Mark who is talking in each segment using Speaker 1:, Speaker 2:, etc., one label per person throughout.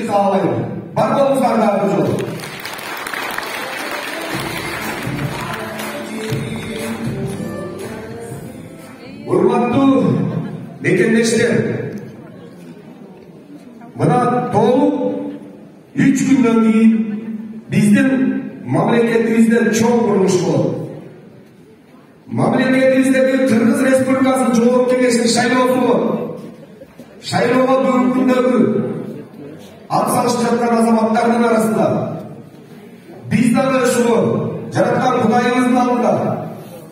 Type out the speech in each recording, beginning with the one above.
Speaker 1: Sağlayın. Bakmamızdan yardımcı olun. Hurmatlı mekemdeşler, buna to'liq 3 günden keyin bizning mamlakatimizda cho'ng qurilish bo'ldi. Mamlakatimizdagi Qirg'iz Respublikasi Jo'g'ri Kengeshining saylovi bo'ldi. Saylovga bugungi kundagi atsalışacaklar azamatlarının arasında biz de böyle şunu Yaratgan Kudayımızın aldığında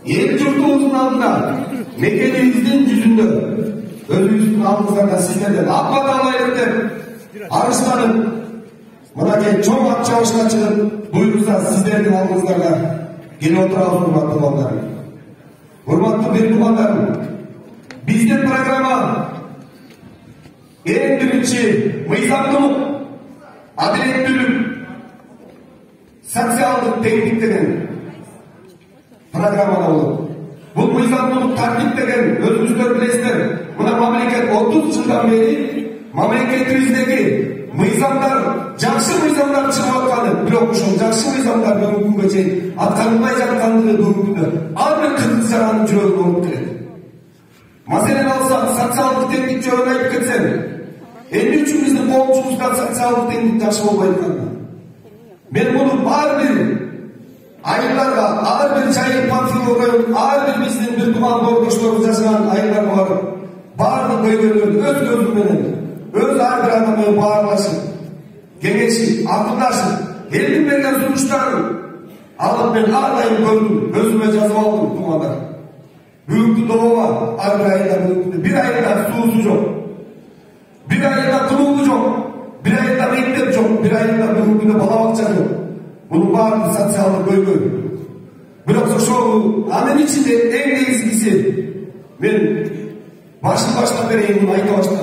Speaker 1: el yurtumuzun aldığında mekenimizin yüzünde özümüzün aldığında sizlerden atmadan ayrılıp arışlanıp buna çok at çalışına çıkıp buyurursa sizlerden aldığınızlarla gene oturalım hurmatlı olanlarım. Hurmatlı bir kumandarım, bizden programa en birinci mıyzamlılık, adaletlülük, sosyallık teknik degen programada olur. Bu mıyzamlılık taktik degen özümüzler bilesizler. Buna memleket 30 yıldan beri memleketimizdeki mıyzamlar, jakşı mıyzamlar çıkıvatkanı bilokmuşum. Jakşı mıyzamlar bugün geçen atkanılmay жаткандыгы бүгүнкү ар бир кыргыз жаранын жүрөгүнө болуп келет. Masalan alsak sosyallık teknik жөнүндө айтып кетсем, endi üçün bizni qo'mchimizda sosyallık teknik yaxshi bo'lmayotganda. Men buni har bir ayollarga, har bir jayir panfilga, har bir bizning bir tuman yurtdoshlarimiz yashagan ayollarga borib, barliq ko'yganlarni o'z ko'zim bilan, o'z har bir odamga barlashib, kengeshib, aqllashib, elning bergan sunushlarni alib men har doim ko'rdim, o'zimga yozib oldim tumanda. Bugungi doğuma har bir ayda bir ayda suvi yo'q. Bir ayda kılığı yok, bir ayda mektep yok, bir ayda bugünkü bala bakça yok. Bunun barı sosyallık bölgü. Biloksa şu anın içinde en iyisi ben baştan vereyim bunu ayta baştan.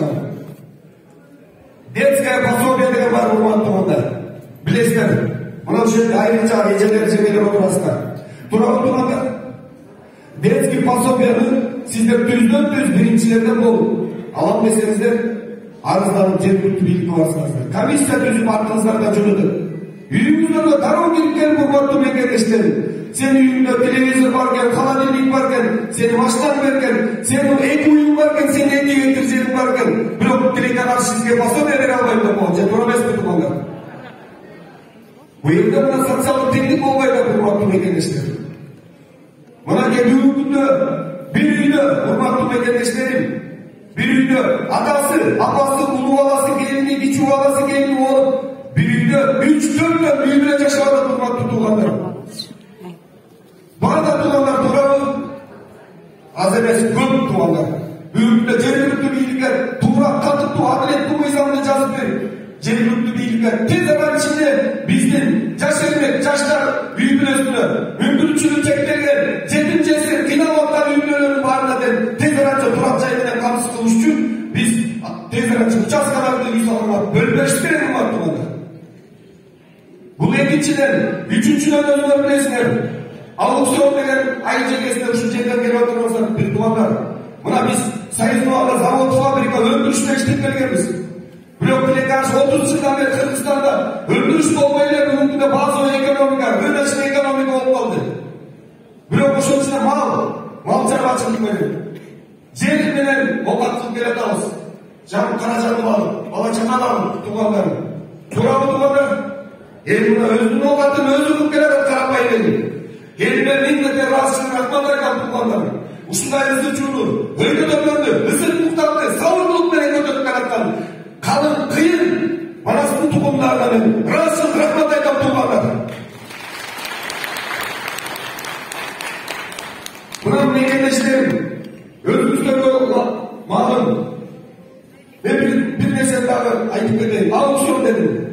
Speaker 1: Детская пособие деген бар hurmatlı onda. Bilesizler. Buna şu ayrıca geceleri cebeli oturasınlar. Turabı durmadan. Детский пособияны sizler düz birincilerden bol. Alan meselenizler arızların jергиликтүү бийликке барсаңыздар. Комиссия түзүп артыңыздарда жүрүдү. Үйүңүздөргө дароо келип келип урматтуу мекендештер. Senin үйүңдө телевизор бар экен, холодильник бар экен, senin машина бар экен, senin эки үйүң бар экен, senin 2 гектар жериң бар экен. Бирок телеканал сизге пособие бере албайт деп болот. Же туура эмеспи туугандар? Бул жерде мына социалдык теңдик болбойт деп урматтуу мекендештер. Мына бүгүнкү күндө бир үйдө урматтуу мекендештерим bir үйдө атасы, апасы, улуу баласы, келини, кичүү баласы, келини болуп, bir үйдө 3-4 үй менен жашап атат урматтуу туугандар. Баада туугандар туурабы? Аз эмес, көп туугандар. Бүгүнкү жергиликтүү бийликке туура, катыктуу, адилеттүү мыйзамды жазып берип, жергиликтүү бийликке тез арада ичинде биздин жаш эрмек, жаштар үй бүлөсүнө мүмкүнчүлүгү чектелген, жетим жесир, кыйналып аткан үй бүлөлөрүнүн баарына тез арада турак жай менен камсыз кылыш үчүн биз tez arada участкаларды үй салууга бөлүнүш керек болот. Бул экинчиден, үчүнчүдөн өзүңөр билесиңер. Аукцион деген айыл жергесинде ушул жерден келип отургандар бир туугандар. Мына биз Союзнова завод, фабрика өндүрүштө иштеп келгенбиз. Бирок тилекаш 30 жылдан бери Кыргызстанда өндүрүш болбой эле бүгүнкү базовый экономика, рыночный экономика болуп калды. Бирок ошол ичинде мал чарбачылык менен жер менен оокат кылып келатабыз. Жан каражатып алып, бала чаканы алып туугандар. Туурабы туугандар? Мына өзүнүн оокатын өзү кылып келатат карабай эле. Элиме миңдете ыраазычылык рахмат айтам туугандар. Ушундай ысычууну, өйдөлөрдү, ысыртуулуктарды сабырдуулук менен көтөрүп келаткан калың кыйын манастын туугандарына мен ыраазычылык рахмат айтам туугандар. Мына мекендештерим, өзүңүздөргө маалым. Мен bir нерсе дагы айтып кетейин. Аукцион дедим.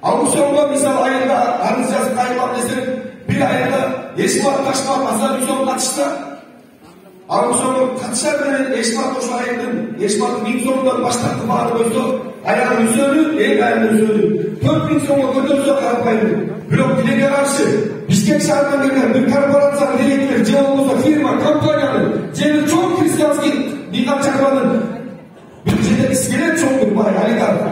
Speaker 1: Аукционго мисалы айында арыз жазып кайрылам десем, bir айында эшмат ташмак аса 100 сом катышса, аукционго катышар менен эшмат ошол айдын эшматтын 1000 сомдон баштапкы баары койсо, аягы үсөлү, эң айында үсөлү. 4000 сомго көтөрсө карапайым. Бирок тилекке каршы Бишкек шаарынан келген bir корпорациянын директору же болбосо фирма, компаниянын же бир чоң христианский дыйкан чакырганын bir жетекчиси келет чоң бир бай олигарх.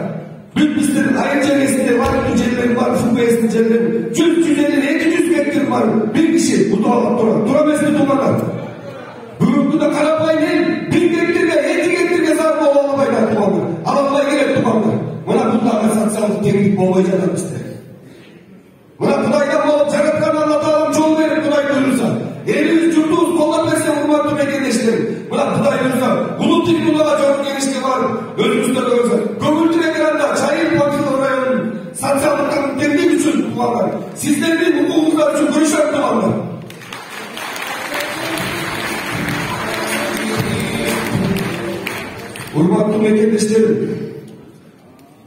Speaker 1: Bitlis'in ayın çevresinde var, Tunceli'nin var, Fubayes'in çevresinde 100-150-200 hektar var. Bir kişi bu dağlık durar. Duramazsın dumanlar. Bugünkü de Karapay'ın 1000 hektarga, 50 hektarga zarba olamayla dumanlar. Alamay gerek dumanlar. Buna bunlarga satsalık teknik olmayacak işte. Buna Kuday'dan olup Caratkan Allah Ta'alım çoğu verip Kuday duyursa. Elimiz yurtumuz kollar verse hurmatlı mekenleştirin. Buna Kuday duyursa. Ulu Tiknul'a çok genişlik var. Önümüzde duyursa. Gömültüne girenler, Çayır Bakırlı rayonun satsalıklarını kendim için kullanlar. Sizlerin hukuklar için görüşler kullanlar. Hurmatlı mekenleştirin.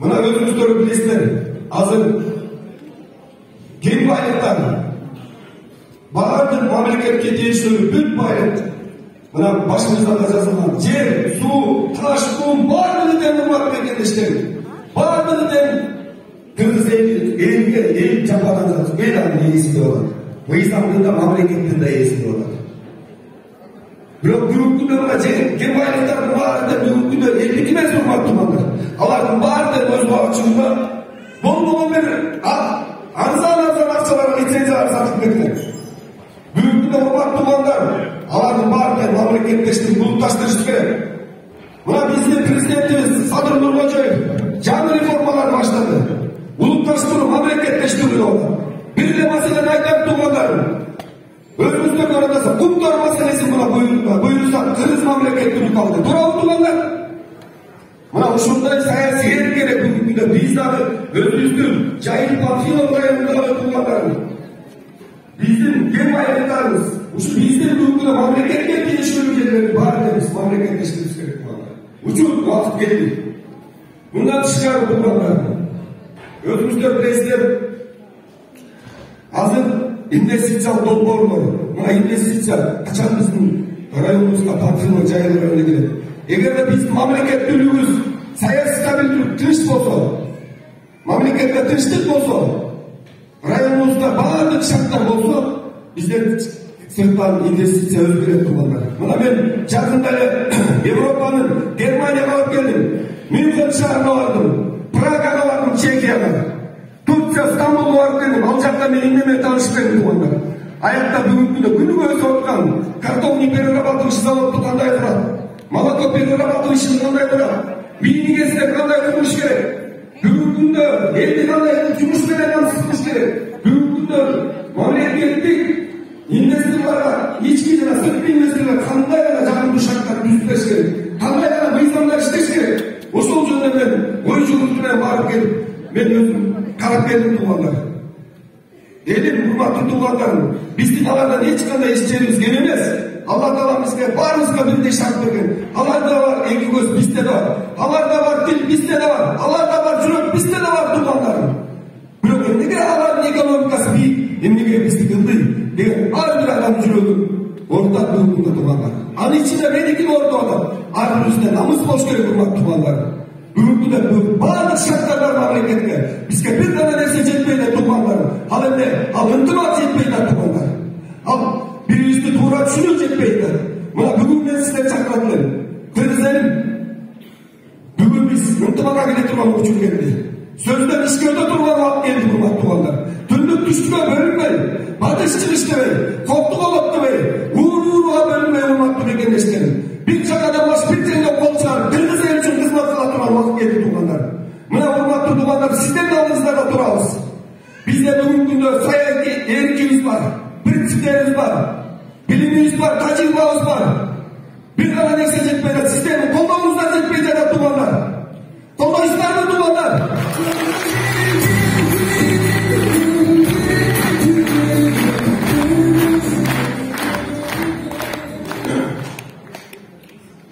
Speaker 1: Buna önümüzde bilesizler. Hazır. Kim bayraklar? Bağırdın memleketke tiyişleri büt bayrak. Buna başımızdan da yazılan yer, su, taş, kum, bağırdın den hurmatlı mekenleştirin. Bağırdın den Kırgız el çapadan yazılan. El anı iyisi diyorlar. Bu İslam'da memleketinde iyisi diyorlar. Büyük günde buna kim bayraklar bağırdı büyük günde 52 metre hurmatlı manlar. Allah'ın bağırdı öz bağırçında bol verir. Anzal akçaların lisenziyaları satıp bekler. Büyük günde hurmatlı manlar. Allah'ın bağırdı memleketleştirip bulutlaştırıştı gerek. Buna bizim prezidentimiz Sadır Nurbaşoyev canlı reformalar başladı. Bulutlaştırıp memleketleştiriyor. Bir de mesele ayaklar tuğmalar. Önümüzde göründüyse kumlar meselesi buna buyurursa Kırgız memleketini kaldı. Duralı tuğmalar. Buna şundan saya seyir gerek bugün de biz de özümüzdün cahil partiyalı rayonunda kullanlarını. Bizim gen bayraklarımız, bizden bugün de memleketler değişiyor ülkeleri var deriz, memleketleştiririz gerek kullanlar. Uçuk vakit geldi. Bundan çıkar kullanlarını. Özümüzde prezident hazır investitsiya dolborları. Buna investitsiya kaçan bizim rayonumuzda partiyalı cahil rayonuna gidelim. Eğer de biz memleketliliğimiz sayı stabillik tınç olsa, memlekette tınçlık olsa, rayonumuzda bazı şartlar olsa, bizler sırttan investisiya özgürlük kullanlar. Buna ben yakında Avrupa'nın Germanya'ya alıp geldim. München şehrine vardım. Praga'ya vardım, Çekya'ya. Türkçe İstanbul'a varıp geldim. Alçakta benimle tanışıp geldim kullanlar. Ayakta günü göğüs orkan. Kartofni perine batırışı zalıp kanday durar. Malaka perine batırışı kanday durar. Beyni gezde kanday durmuş gerek. Bugünkünde elli kanday cümüş veren sıkmış gerek. Bugünkünde mamleket ettik. İnvestörlara, içkicine sırf investorlar kanday yana canım duşaklar düzleş gerek. Kanday yana bu insanlar işleş gerek. O sol cümle ben oyuncu kültürüne varıp gelip ben özüm karak geldim duvarlar. Dedim hurmatlı duvarlarım. Biz dinalardan hiç kanday işçilerimiz gelemez. Allah da bizge barımızga bir de şart bergen. Allah da var eki göz bizde de var. Allah da var dil bizde de var. Allah da var жүрек bizde de var dumanlarım. Bırak nege Allah'ın ekonomikası bir nege bizde kıldı. Degen her bir adam жүрегü ortak durumunda dumanlar. An içinde benimki orta adam. Arımızda namus boş gerek hurmatlı dumanlarım. Bugün de bazı şartlar var memlekette. Bizge bir tane nerse jetmeyler dumanlarım. Al ıntımat jetmeyler dumanlarım. Al birisi tuğra düşünüyor jetmeyler. Buna bugün ben sizden çakladılar. Kırgızlarım. Bugün biz ıntımata bile durmam için geldi. Sözden işkörde durmam hak geldi hurmatlı dumanlar. Tündük düştüme bölünmeyin. Batış çıkış demeyin. Korktuk olup demeyin. Uğruğa bölünmeyin hurmatlı mekenleştirin. Bir çakadan baş bir tane kol çıkar. Kırgız el için kızmak kılatılan vakit geldi dumanlar. Buna hurmatlı dumanlar sizden de alınızlarda durağız. Bizde bugün günde sayı erkeğimiz var. Prensiplerimiz var. Bilimimiz var. Tacirmağımız var. Bir kadar neyse jetmeyler. Sizden kollarınızdan jetmeyecekler dumanlar. Kollar ister mi dumanlar?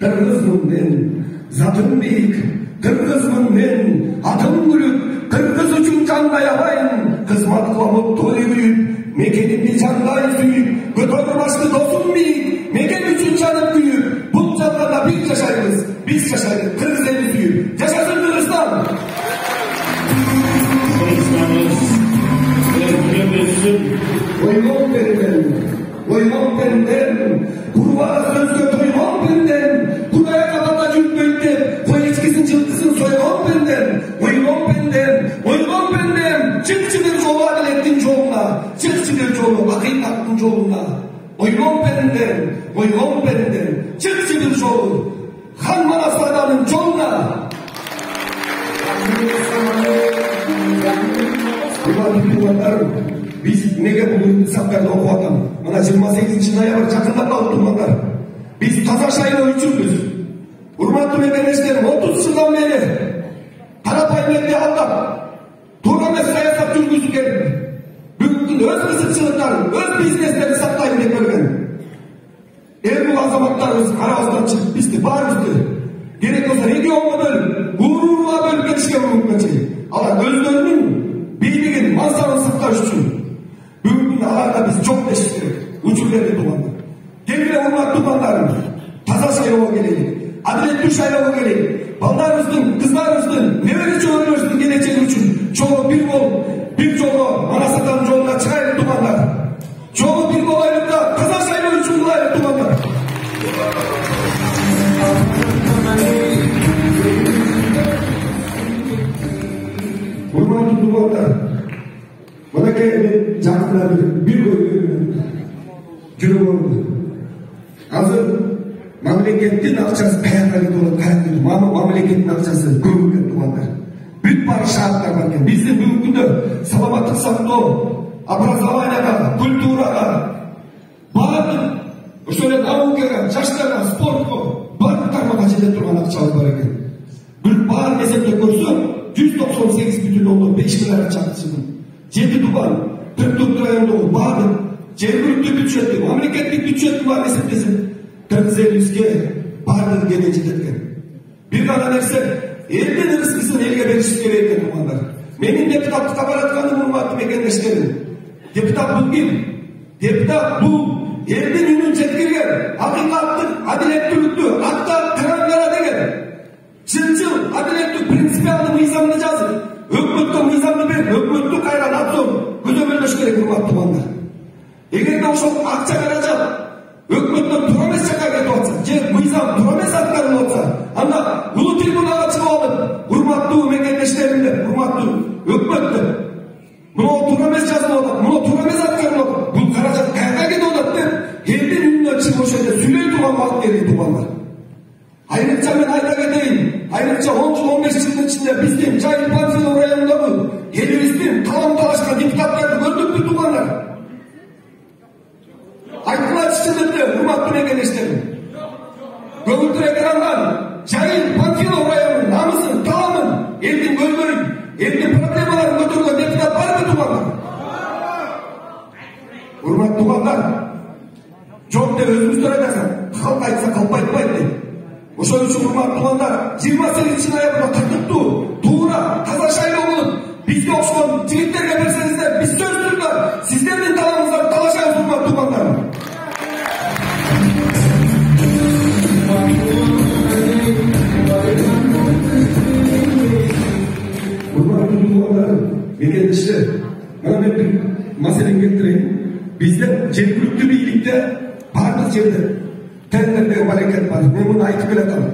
Speaker 1: Kırgızmın ben, zatım büyük. Kırgızmın ben, adım gülük. Kırgız üçün canda yapayım. Kızmat kılamıp toyu büyük. Mekenimde canday büyük. Götür başlı dostum büyük. Meken üçün canım büyük. Bu canda biz yaşayırız. Biz yaşayırız. Kırgız elimiz büyük. Yaşasın Kırgızstan. Oymam benden. Oymam benden. Kurbağa sözde toymam benden. Kudaya kapata cümbeydi. Koy içkisin cılkısın soymam benden. Oymam benden. ойгон беринден чыкчы бир жолу Хан Манас айданын жолуна. Biz nege bu saplarda okup atam? Mana 28 noyabr jakындап калды тумандар. Biz таза шайлоо үчүнбүз. Урматтуу мекендештер, 30 жылдан бери тарапайым элди алдап, туура эмес саясат жүргүзүлген. Бүгүнкү күндө өз кызыкчылыктарын, өз бизнестерин сактайм деп келген. Бул азаматтарыбыз арабыздан чыгып бизди баарыбызды керек болсо регионго бөлүп, урууга бөлүп кетишке мүмкүн чейин. Алар өздөрүнүн бийлигин, мансабын сакташ үчүн бүгүн аларга биз жок дешиш керек. Учурлерди тумандар. Келгиле урматтуу тумандарым, таза шайлоого келели, адилеттүү шайлоого келели. Балдарыбыздын, кыздарыбыздын, небере чөбөрөбүздүн келечеги үчүн чогуу бир болуп, бир жолго Манас атанын жолуна чыгайлы тумандар. Чогуу бир болайлы да таза шайлоо үчүн кылайлы тумандар. Урматтуу тумандар, мынакей жакында бир жүрөгүм. Азыр мамлекеттин акчасы каякка кетип атат, мамлекеттин акчасы көбүрөөк тумандар. Бүт баары шааттар бар экен. Биздин бүгүнкү күндө саламаттык сактоо, образованияга, культурага, баардык ошол эле наукага, жаштарга, спортко баардык тармакка жете турган акчабыз бар экен. Бүт баарын эсептеп көрсөк, 198,5 миллиард чакчыгын 7 тубан, 44 райондогу баардык жергиликтүү бюджеттин, мамлекеттик бюджеттин баарын эсептесек, 450ге баардыгы келе жетет экен. Бир гана нерсе, элдин рызкысын элге бериш керек экен тумандар. Менин депутаттыкка баратканым урматтуу мекендештерим. Депутат бул ким? Депутат бул элдин үнүн жеткирген, акыйкаттык, адилеттүүлүктү, атта караңгара деген. Чынчыл, адилеттүү, принципиалдуу мыйзамды жазып, өкмөттө мыйзамды берип, өкмөттү кайра надзор көзөмөлдөш керек урматтуу тумандар. Эгерде ошол акча каражат өкмөттөн туура эмес жакка кетип атса, же мыйзам туура эмес аткарылып атса, анда улуу трибунага чыгып алып, урматтуу мекендештерим деп, урматтуу өкмөттөр, мынау туура эмес жазылып атат, мынау туура эмес аткарылып атат, бул каражат кайерге кетип атат деп, элдин үнүнөн чыгып ошол жерде сүйлөй турган убакыт керек тумандар. Айрыкча мен айта кетейин, айрыкча 10 жыл 15 жылдын ичинде биздин Жайыл Панфилов районундагы элибиздин талам талашкан депутаттарды көрдүкпү тумандар. Айтылачы чындыкты, урматтуу мекендештерим. Көгүлтүр экрандан Жайыл Панфилов районунун намысын, таламын, элдин көйгөйүн, элдин проблемаларын көтөргөн депутат барбы тумандар? Урматтуу тумандар, жок деп өзүбүздөр айтасак, халк айтса калп айтпайт дейт. Ошол үчүн урматтуу тумандар, 28 ноябрда тартыптуу, туура, таза шайлоо болуп, бизге окшогон жигиттерге берсеңиздер, биз сөз түрдө сиздердин талабыңыздарды талашабыз урматтуу тумандар. Урматтуу тумандар, мекендештер, мына мен бир маселени келтирейин. Биздин жергиликтүү бийликте бардык жерде тендер деген аракет бар. Мен муну айтып келатам.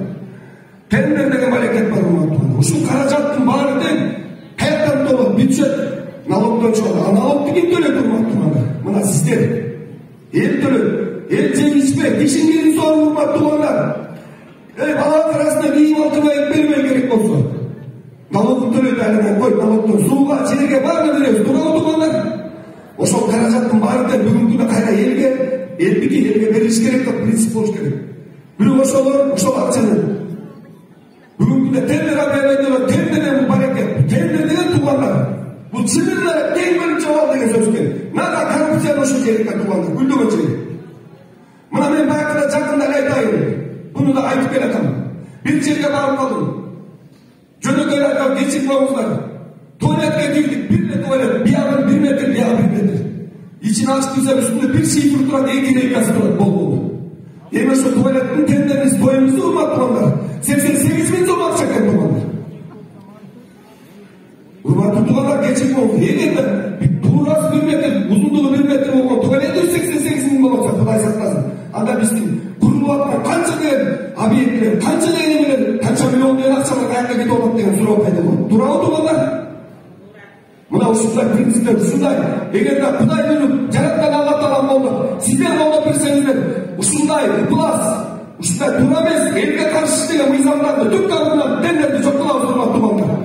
Speaker 1: Тендер деген аракет бар урматтуу. Ушул каражаттын баары тең каяктан толот? Бюджет налогдон чыгат. Налогду ким төлөйт урматтуу? Мына сиздер. Эл төлөйт. Эл жеп ичпей, кишинин сору урматтуу. Баланын арасында кийим алтыбай бермей керек болсо. Налогду төлөйт айынан кой, налогдон сууга, жерге баарын беребиз. Туурабы? Ошол каражаттын баары тең бүгүнкү күндө кайра элге берилиш керек деп принцип болуш керек. Бирок ошол акчаны бүгүнкү күндө тендерге бербейдилер. Тендер деген бул баракет. Тендер деген туугандар. Бул чынында тең бөлүнчө ал деген сөз экен. Нага коррупцияны ошол жерге туугандар, гүлдөгөн жери. Мына мен баягыда жакында айтайын. Буну да айтып келатам. Бир жерге барып калдым. Жөнөкөй айткан кечирип коюңуздар. Туалетке кирдик, бир туалет, биягы 1 метр, биягы 1 метр. İçini açtıysa üstünde bir şifre turan, 2 reykası turan, bol. Eğer şu tuvaletin tenderiniz doyumuzu urmattımanlar. 88.000 zomak çeken tumanlar. Urmatlı tumanlar geçip oldu. Eğer de tuğrası 1 metre, uzunluğu 1 metre olma tuvaleti 88.000 zomak çeken, Kuday saklasın. Anda bizim kuruluatma kança diyen abiyetler, kança diyen emiler, kança milyon diyen akçalar kayakta git olup diyen sura payda bu. Durağı tumanlar. Buna ушундай принциптер, ушундай эгерде Кудай буйруп жараткан Алла Таала болду, сиздер колдоп берсеңиздер, ушундай ыплас, ушундай туура эмес, элге каршы иштеген мыйзамдарды түп тамырынан тендерди жок кылабыз, урматтуу туугандар.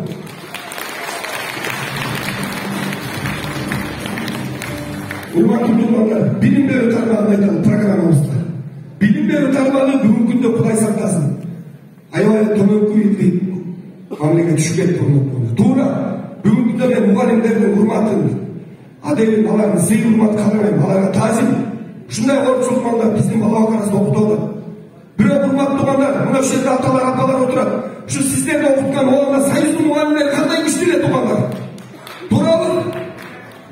Speaker 1: Урматтуу туугандар, билим берүү тармагын айталы программабызда. Билим берүү тармагы бүгүнкү күндө Кудай сактасын аябай төмөнкү мамлекетке түшүп кетти, урматтуу. Туура, бүгүнкү күндө мен мугалимдердин урматын, адебин, алардын сый урмат кааламайм, аларга таазим. Ушундай орчулук балдар биздин балалар арасында окутулат. Бирок урматтуу туугандар, мына ушул жерде аталар, апалар отурат. Ушу сиздерди окуткан Оолда Союздун мугалимдери кандай күчтүү эле туугандар. Туурабы?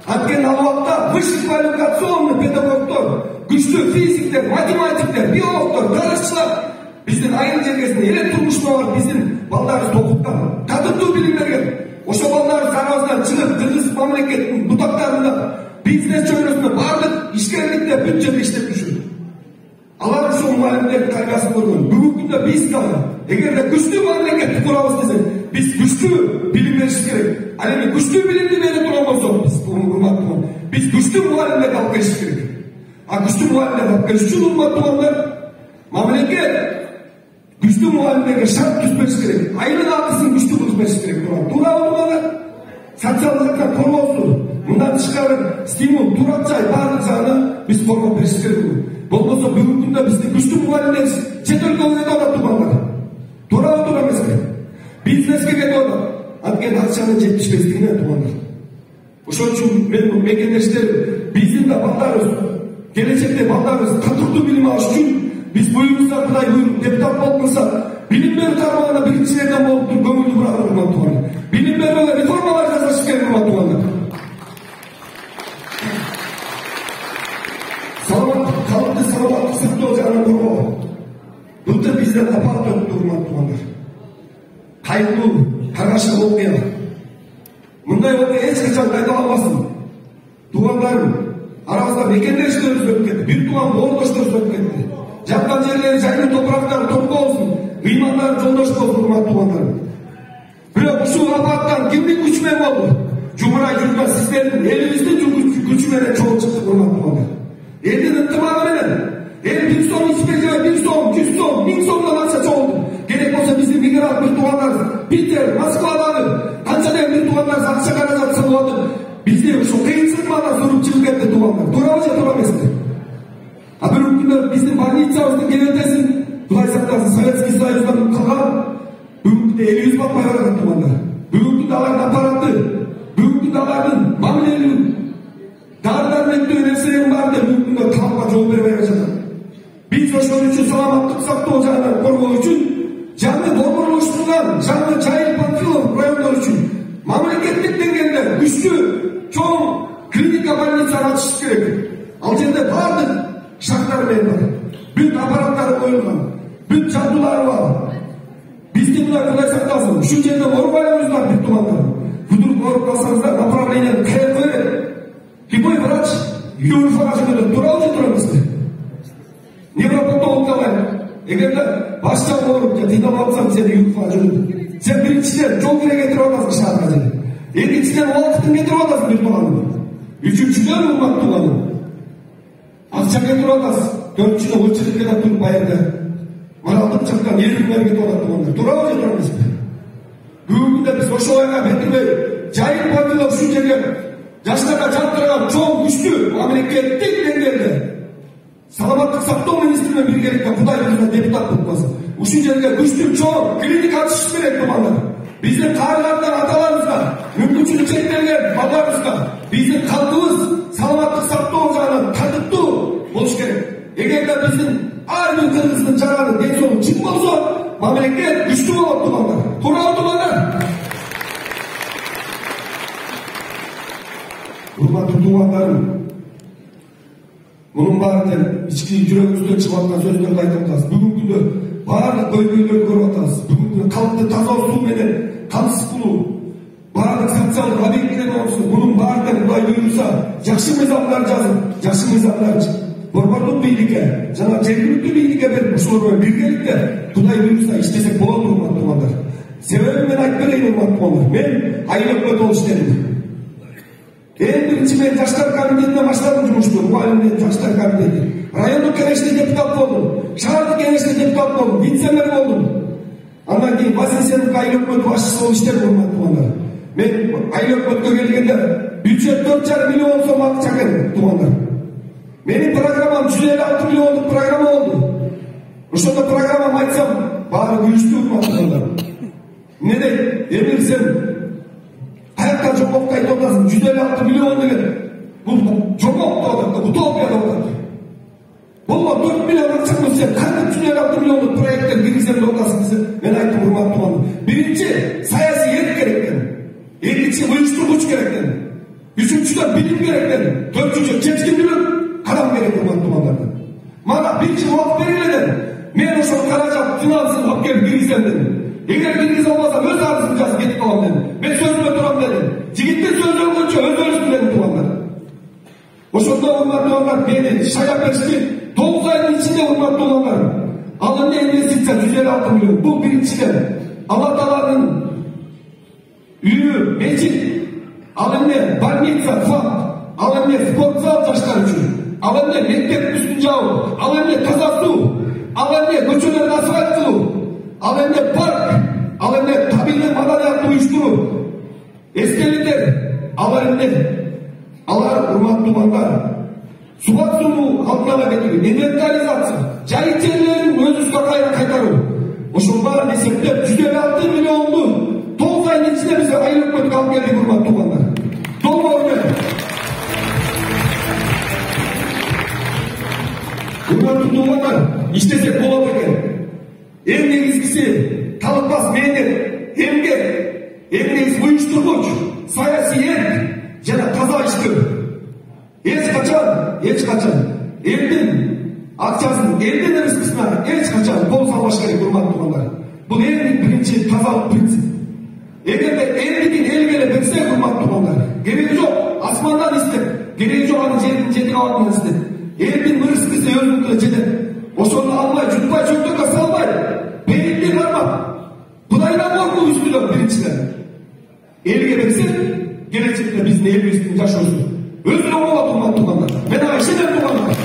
Speaker 1: Анткени ал убакта высшеквалификационный педагогдор, күчтүү физиктер, математиктер, биологдор, тарыхчылар биздин айыл жергесинде эле турмушуна барып биздин балдарыбызды окуткан, татыктуу билим берген. Ошо балдарыбыз арабыздан чыгып, Кыргыз мамлекетинин бутактарында, бизнес чөйрөсүндө бардык ишкерликте бүт жерде иштеп жүрүшөт. Алар ошол мугалимдердин тарбиясын көргөн. Бүгүнкү күндө биз дагы эгерде күчтүү мамлекетти курабыз десек, биз күчтүү билим беришибиз керек. Ал эми күчтүү билимди бере турган болсок, биз күчтүү мугалимдерди алып келишибиз керек. А күчтүү мугалимдерди алып келиш үчүн, урматтуу туугандар, мамлекет күчтүү мугалимдерге шарт түзбөш керек. Айлык акысын күчтүү кылып бериш керек. Туурабы туугандар? Социалдык жактан коргоосу, мындан тышкары стимул, турак жай баардык жагына биз коргоп бериш керек. Болбосо бүгүнкү күндө биздин күчтүү мугалимдер чет өлкөгө кетип атат, туугандар. Туурабы, туура эмеспи? Бизнеске кетип атат. Анткени акчанын жетишпестигине, туугандар. Ошон үчүн мен мекендештерим, биздин да балдарыбыз, келечекте балдарыбыз татыктуу билим алыш үчүн биз буюрса, Кудай буйруп депутат болуп калса, билим берүү тармагына биринчилерден болуп туруп көңүлдү бурат, урматтуу туугандар. Билим берүүгө реформалар жасаш керек, урматтуу туугандар. Халыкты саламаттык сактоо жагынан коргоо. Былтыр бизден апат өттү, урматтуу туугандар. Кайгылуу, каргашкан окуя. Мындай окуя эч качан кайталанбасын. Туугандарым, арабызда мекендештерибиз өтүп кетти, бир тууган боордошторубуз өтүп кетти. Жаткан жерлери жайылуу топурактары топ болсун, ыймандары жолдош болсун, урматтуу туугандарым. Бирок ушул апаттан кимдин күчү менен болду? Жумурай жүргөн сиздердин элибиздин күчү менен чогуу чыкты, урматтуу туугандар. Элдин ынтымагы менен, эл 1 сом ичпеге, 1 сом, 100 сом, 1000 сомдон акча чогулду. Керек болсо биздин мигрант бир туугандарыбыз, Питер, Москвадагы канчадан бир туугандарыбыз акча каражат салып атып, бизди ушул кыйынчылыктардан суруп чыгып кетти, туугандар. Туурабы же, туура эмеспи? А бүгүнкү күндө биздин больницабыздын кебетесин Кудай сактасын, Советский Союздан калган, бүгүнкү күндө элибиз батпай барат, туугандар. Бүгүнкү күндө алардын аппараты, бүгүнкү күндө алардын мамилелүү дары-дармектүү нерселердин баары бүгүнкү күндө талапка жооп бербей жатат. Биз ошол үчүн саламаттык сактоо жагынан коргоо үчүн жаңы борборлоштурулган, жаңы Жайыл, Панфилов райондор үчүн мамлекеттик деңгээлде күчтүү чоң клиника, больницаны ачыш керек. Ал жерде баардык шарттар менен бар. Бүт аппараттары коюлган, бүт жабдуулары бар. Бизди Кудай сактасын, ушул жерде оорубайбыз бар, бүт туугандар. Күдүрүп ооруп калсаңыздар, направлениени кайерге берет? Любой врач Юрфага жөнөтөт, туурабы же, туура эмеспи? Невропатолог алайын. Эгерде башчан ооруп же тыйнала алсаң, сени Юрфага жөнөтөт. Сен биринчиден жол кире кетирип атасың шаарга же. Экинчиден убакытын кетирип атасың, бир тууганым. Үчүнчүдөн, урматтуу тууганым, акча кетирип атасыз. Төртүнчүдөн очередке туруп баягы маралдык чаккан элүүнөр кетип атат, туугандар. Туурабы же, туура эмеспи? Бүгүнкү күндө биз ошол айга бетирбей, Жайыл, Панфилов ушул жерге жаштарга жалтыраган чоң күчтүү мамлекеттик деңгээлде саламаттык сактоо министри менен биргеликте Кудай буйруса депутат болуп калсын. Ушул жерге күчтүү чоң клиника ачыш керек, туугандар. Биздин каарыlardan аталарыбызга, мүмкүнчүлүгү чектелген балдарыбызга, биздин калкыбыз саламаттык сактоо жагынан татыктуу болуш керек. Эгерде биздин ар бир кыргыздын жараны ден соолугу чың болсо, мамлекет күчтүү болот, туугандар. Туурабы, туугандар? Урматтуу туугандарым, мунун баары ички жүрөгүбүздөн чыгып аткан сөздөрдү айтып атабыз. Бүгүнкү күндө баардык көйгөйлөрдү көрүп атабыз. Бүгүнкү күндө калкты таза суу менен камсыз кылуу, баардык социалдык объектилерден болсун, мунун баардыгын Кудай буйруса, жакшы мыйзамдар жазып, жакшы мыйзамдар борборлук бийликке жана жергиликтүү бийликке берип, ошолор менен биргеликте Кудай буйруса иштесек болот, урматтуу туугандар. Себебин мен айтып берейин, урматтуу туугандар. Мен айыл өкмөтү болуп иштедим. Eң birinchi men Жаштар комитетине баштадым жумушту. Мугалимдер Жаштар комитети. Райондук кеңеште депутат болдум. Шаардык кеңеште депутат болдум. Вице-мэр болдум. Андан кийин Василсенов айыл өкмөтү башчысы болуп иштедим, урматтуу туугандар. Мен айыл өкмөткө келгенде бюджет 4,5 миллион сом акча экен, туугандар. Менин программам 156 миллиондук программа болду. Ошондо программамды айтсам, баары күлүштү, урматтуу туугандар. Эмне дейт? Эми сен каякка жомокто айтып атасың, 156 миллион деген. Бул жомок деп атат, утопия деп атат. Бул 4 миллион акча сен кантип 156 миллиондук проекттен киргизем деп атасың десе, мен айттым, урматтуу туугандар. Биринчи саясий эрк керек экен. Экинчи уюштургуч керек экен. Үчүнчүдөн билим керек экен. Төртүнчү чечкиндүүлүк кадам керек, урматтуу туугандар. Мана бир жыл убакыт берилген. Мен ошол каражат финансын алып келип киргизем дедим. Эгер киргизе албасам өз арызымды жазып кетип калам дедим. Мен сөзүмө турам дедим. Жигиттин сөзү өлгөнчө өз өлсүн дедим, туугандар. Ошондо урматтуу туугандар, мени шайлап беришти. 9 айдын ичинде, урматтуу туугандар, ал эмне инвестиция 156 миллион. Бул биринчиден Алла Тааланын үйү, мечит, ал эмне больница, фонд, ал эмне спорт зал жаштар үчүн, ал эмне мектеп үстүн жабуу, ал эмне таза суу, ал эмне көчөлөрдү асфальт кылуу, ал эмне парк, ал эмне табигый маданиятты уюштуруу, эскелеттер, алар эмне? Алар, урматтуу туугандар, суга сууну алдын ала кетирүү, инвентаризация, жайык жерлерин өзүбүзгө кайра кайтаруу. Ошол баарын эсептеп 156 миллионду 9 айдын ичинде биз айыл өкмөткө алып келдик, урматтуу туугандар. Долбоор менен. Урматтуу туугандар, иштесек болот экен. Эң негизгиси талыкпас мээнет, эмгек, эң негизи уюштургуч, саясий эрк жана таза иштөө. Эч качан элдин акчасын, элдин рызкысына эч качан кол салбаш керек, урматтуу туугандар. Бул эң биринчи тазалык принцип. Эгерде элдикин элге эле берсек, урматтуу туугандар, кереги жок асмандан издеп, кереги жок аны жердин жети кабатынан издеп. Элдин рызкысы өзүнүкүнө жетет. Ошону алмай, жутпай, чөптөргө салбай, бейиттей бармак. Кудайдан коркуу үстүнөн биринчиден. Элге берсек, келечекте биздин элибиздин жашоосу өзүнө болот, урматтуу туугандар. Мен ага ишенем, туугандар.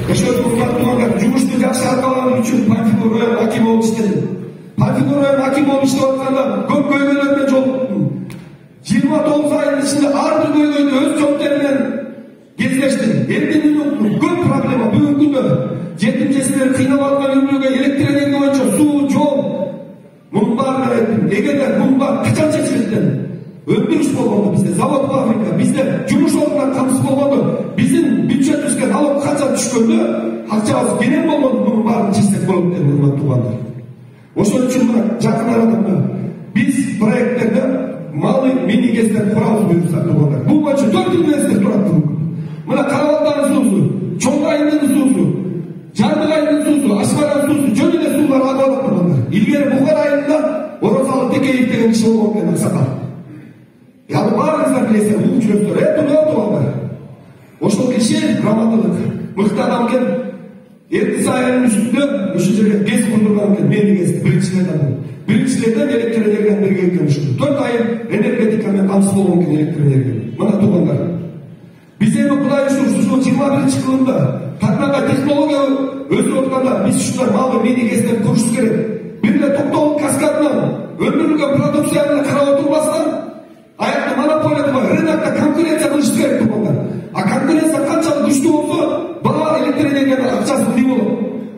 Speaker 1: Ошол урматтуу туугандар, жумушту жакшы аркалаган үчүн Панфилов район акими болуп иштедим. Панфилов район акими болуп иштеп атканда көп көйгөйлөр менен жолуктум. 29 айдын ичинде ар бир көйгөйдү өз жооптери менен кездештим. Элдин көп проблема бүгүнкү күндө жетим-жесирлер кыйнап аткан үйлөргө электр энергия боюнча суу, жол, мунун баарын айттым. Эгерде мунун баары качан чечилет? Өндүрүш болгондо, бизде завод, фабрика, бизде жумуш ордунан камсыз болгондо, биздин бюджетибизге налог канча түшкөндө, акчабыз кенен болгондо мунун баарын чечсек болот деп, урматтуу туугандар. Ошон үчүн мына жакын арада биз проекттерде малый мини гэстер курабыз, буюрса, туугандар. Бул боюнча 4 инвестор турат бүгүн. Мына Карабалдагы суусу, Чоң айылдын суусу, Жардык айылдын суусу, Ашмаран суусу, жөн эле суулар агылат, туугандар. Илгери Бухар айылында Орозалы Текеев деген киши болгон экен, аксакал. Ал баарыңыздар билесиздер, бул жүрөктөр, туугандар. Ошол киши грамоталык, мыкты адам экен. Эртис айылынын үстүндө ушул жерге ГЭС курдурган экен, мени ГЭС биринчилерден. Биринчилерден электр энергияны берген экен ушул. 4 айыл энергетика менен камсыз болгон экен электр энергия. Мына туугандар. Биз эми Кудай ушул 21-кылымда татнага технология өсүп атканда биз ушулар малды мени ГЭСтерди курушубуз керек. Бир эле токтогул каскадынан өндүрүлгөн продукцияны карап отурбастан аякта монополия бар, рынокта конкуренция кылыш керек, туугандар. А конкуренция канчалык күчтүү болсо, баа электр энергиянын акчасы ылдый болот.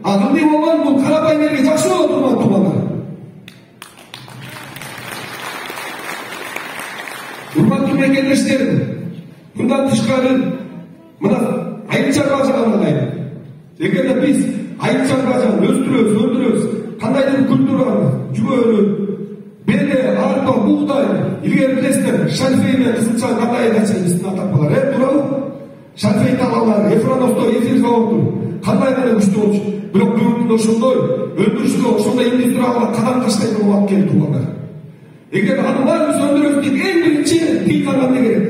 Speaker 1: А ылдый болгон бул карапай энергия жакшы болот, туугандар. Урматтуу мекендештерим, мындан тышкары мына айыл чарбачылыгын алайын. Эгерде биз айыл чарбачылыгын өндүрөбүз, кандайдыр культураны, жүгөрү, беде, арпа, бугдай, илгери билесиздер, шальфей менен кызылча кандай начальниктин атакпалары, туурабы? Шальфей талалары, Эфроновто, эфир заводу, кандай менен күчтүү болчу. Бирок бүгүнкү күндө ошондой өндүрүшкө, ошондой индустриялга кадам таштайт убакыт келди, туугандар. Эгер аны баарыбыз өндүрөбүз дейт, эң биринчи тыйылганга эмне керек?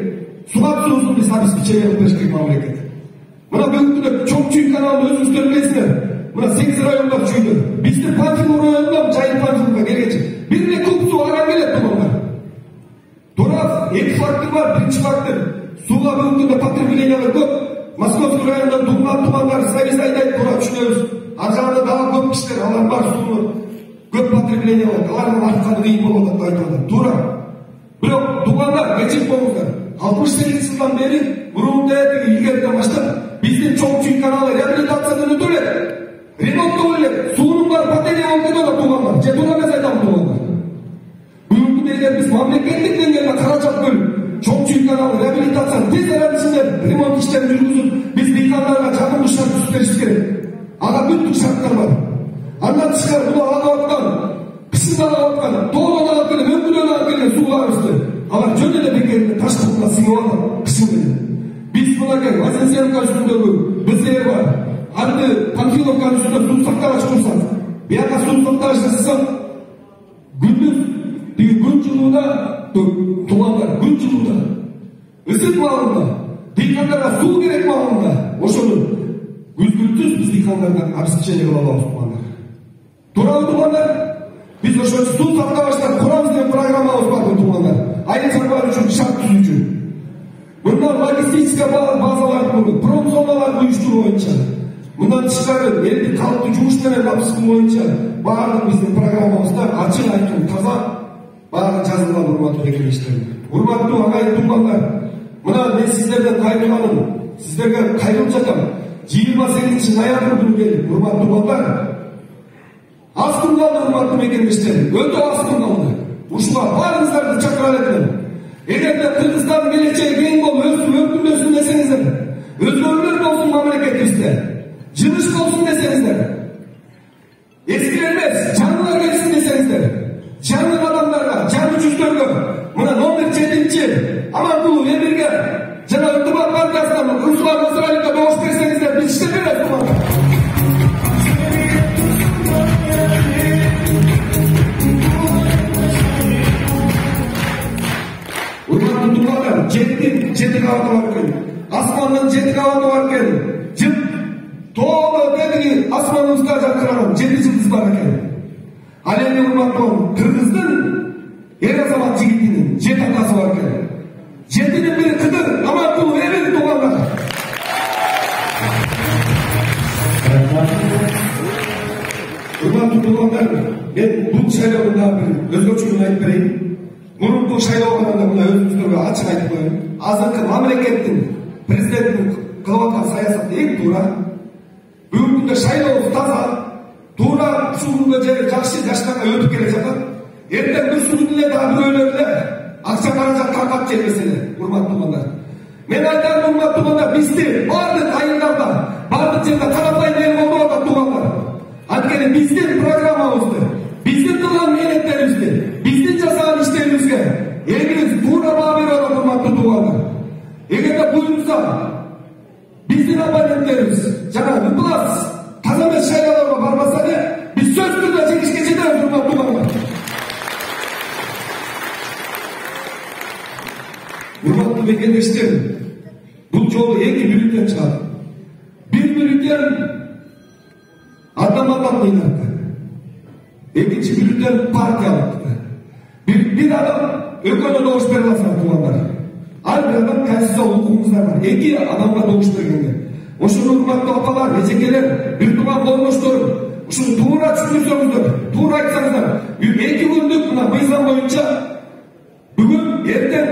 Speaker 1: Суга суусун биз обеспечение кылып бериш керек мамлекет. Мына бүгүнкү күндө Чоң Чүй каналын өзүңүздөр билесиздер. Мына 8 райондор чүйдү. Биздин Панфилов районунан Жайык Панфиловго келгенче бир эле куб суу арам келет, туугандар. фактор бар. Birinci фактор. Суға бүгінгі потреблениялар көп. Московский райондан туғандар сайыс айдайды, тура түсінеміз. Аржағында дала көп кішілер, алар бар суны көп потреблениялар. Алардың артқаны қиын болады айтады. Тура. Бірақ туғандар, geçip болыңыздар. 68 жылдан бері Бурунтайдың илгерден баштап біздің Чоңчуй каналы реабилитациядан өтөледі. Ремонттау элек, суының бар батарея болып кетеді туғандар. Же тура емес айтамын туғандар. Бүгінгі егер біз мемлекеттік деңгейде қаражат бөліп, Чоңчуй каналы реабилитацияны тез арада ішінде ремонт işlerini жүргізіп, біз диқандарға жағымды шарт түстеріш керек. Аға бүттік шарттар бар. Андан тышкары бұны алып атқан, пісіп алып атқан, тоғын алып келген, өңгіден алып келген суларымызды алар жөн эле бекеринде таш кылына сыйып алып кышын. Биз мынакей Вознесенка үстүндөгү біздер бар. Арды Панфиловка үстүндө суу сактагыч курсак, бияка суу сактагыч жасасак, күндүз күн жылууда туландар, күн жылууда ысык маалында, дыйкандарга суу керек маалында, ошону күзгүлтүз биз дыйкандардан обеспечение кыла алабыз туугандар. Туурабы туугандар? Биз ошо суу сактагычтар курабыз деген программабыз бар туугандар. Айыл шаруалар үчүн шарт түзүү үчүн. Мындан логистический базаларды курдук, промзоналарды уюштуруу боюнча. Мындан тышкары элди калыптуу жумуш менен жабышкуу боюнча баардык биздин программабызда ачык айткан таза баары жазылган урматтуу текелештер. Урматтуу агайын туугандар, мына мен сиздерден кайрылганым, сиздерге кайрылып жатам. 28 ноябрь күнү келип, урматтуу туугандар, аз күн калды урматтуу мекендештер, өтө аз күн калды. Ушуга баарыңыздарды чакыра элем. Эгерде Кыргызстандын келечеги кең болуп өркүндөсүн десеңиздер, өзгөрүүлөр болсун мамлекетибизде, жыныш болсун десеңиздер, эскилер эмес, жаңылар келсин десеңиздер, жаңы адамдарга, жаңы жүздөргө мына номер 7-чи Аманкулов Эмирге жана Ынтымак партиясынан Руслан Насыралиевге добуш берсеңиздер, биз иштеп беребиз. Жеті қабаты бар екен. Асманның 7 қабаты бар екен. Жып тоғы дедігі асманымызға жарқыраған 7 жылдыз бар екен. Ал енді урматтуу Кыргыздын ер азамат жигитинин 7 атасы бар екен. 7-нин бири Кыдыр Аманкулов Эмир туугандар. Урматтуу туугандар, мен бул шайлоодо бир өзгөчөлүгүн айтып берейин. Мурунку шайлоого мына өзүңүздөргө ачык айтып коеюн. Азыркы мамлекеттин президенттин кылып аткан саясаты эң туура. Бүгүнкү күндө шайлообуз таза, туура ушул күнгө жери жакшы жаштарга өтүп келе жатат. Эртең бир сүрүн эле дагы бирөөлөр эле акча каражат кармап жер маселе, урматтуу туугандар. Мен айтам, урматтуу туугандар, бизди бардык айылдарда, бардык жерде карапайым эл болуп атат туугандар. Анткени биздин программабызды, биздин кылган мээнеттерибизди, биздин жасаган иштерибизге элибиз туура баа берип атат урматтуу туугандар. Эгерде буюрса, биздин оппоненттерибиз жана ынтылас таза эмес шайлоолорго барбаса эле, биз сөзсүз түрдө жеңишке жетебиз урматтуу туугандар. Урматтуу мекендештер, бул жолу 2 бюллетень чыгат. Бир бюллетень одномандатныйдыкы. Экинчи бюллетень партиялыктыкы. Bir adam ökönө добуш бере алса туугандар. Ар бир адам конституциялык укугуңуздар бар. 2 адамга добуш бергенге. Ошону урматтуу апалар, эжекелер, бир тууган колдоштор, ушуну туура түшүнсөңүздөр, туура айтсаңыздар, 2 күндүк мына мыйзам боюнча бүгүн эртең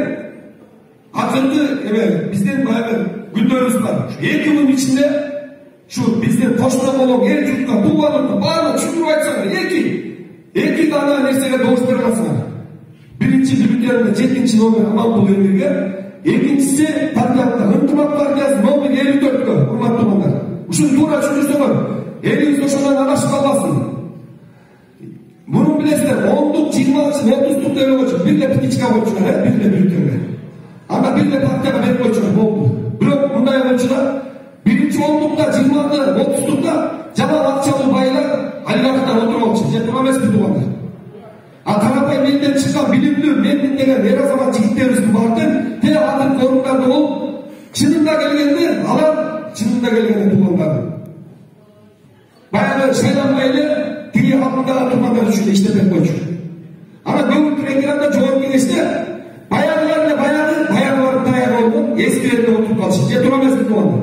Speaker 1: акыркы биздин баягы күндөрүбүз бар. 2 күн ичинде şu биздин кошуна болгон эл журтка тууганымды баарын түшүндүрүп айтсаңар, 2 дана нерсеге добуш бере алсаңар. Birinci bülteninde 7. номер Аманкулов Эмирге, экинчиси партияда Ынтымак партиясы номер 54-кө, урматтуу туугандар. Ушуну туура түшүнсөңөр, элибиз ошондон адашып калбасын. Мурун билесиздер, 10-дук, 20-дук, 30-дук деле койчу, бир эле птичка койчулар, бир эле бюллетенге. Анда бир эле партияга берип койчулар, болду. Бирок мындай болчу да, биринчи 10-дукта, 20-да, 30-дукта жаман акчалуу байлар, олигархтар отуруп алчу, же туура эмеспи туугандар? Карапайым элден чыккан билимдүү мендин деген эр азамат жигиттерибиздин баардыгы те акыркы орундарда болуп, чынында келгенде алар чынында келгенде туугандар. Баягы шайланбай эле тиги алдындагы туугандар үчүн иштеп берип койчу. Ана бүгүнкү экранда жогорку кеңеште баягылар эле баягы ескерде отырып қалшы. Не тұра емес туғанда.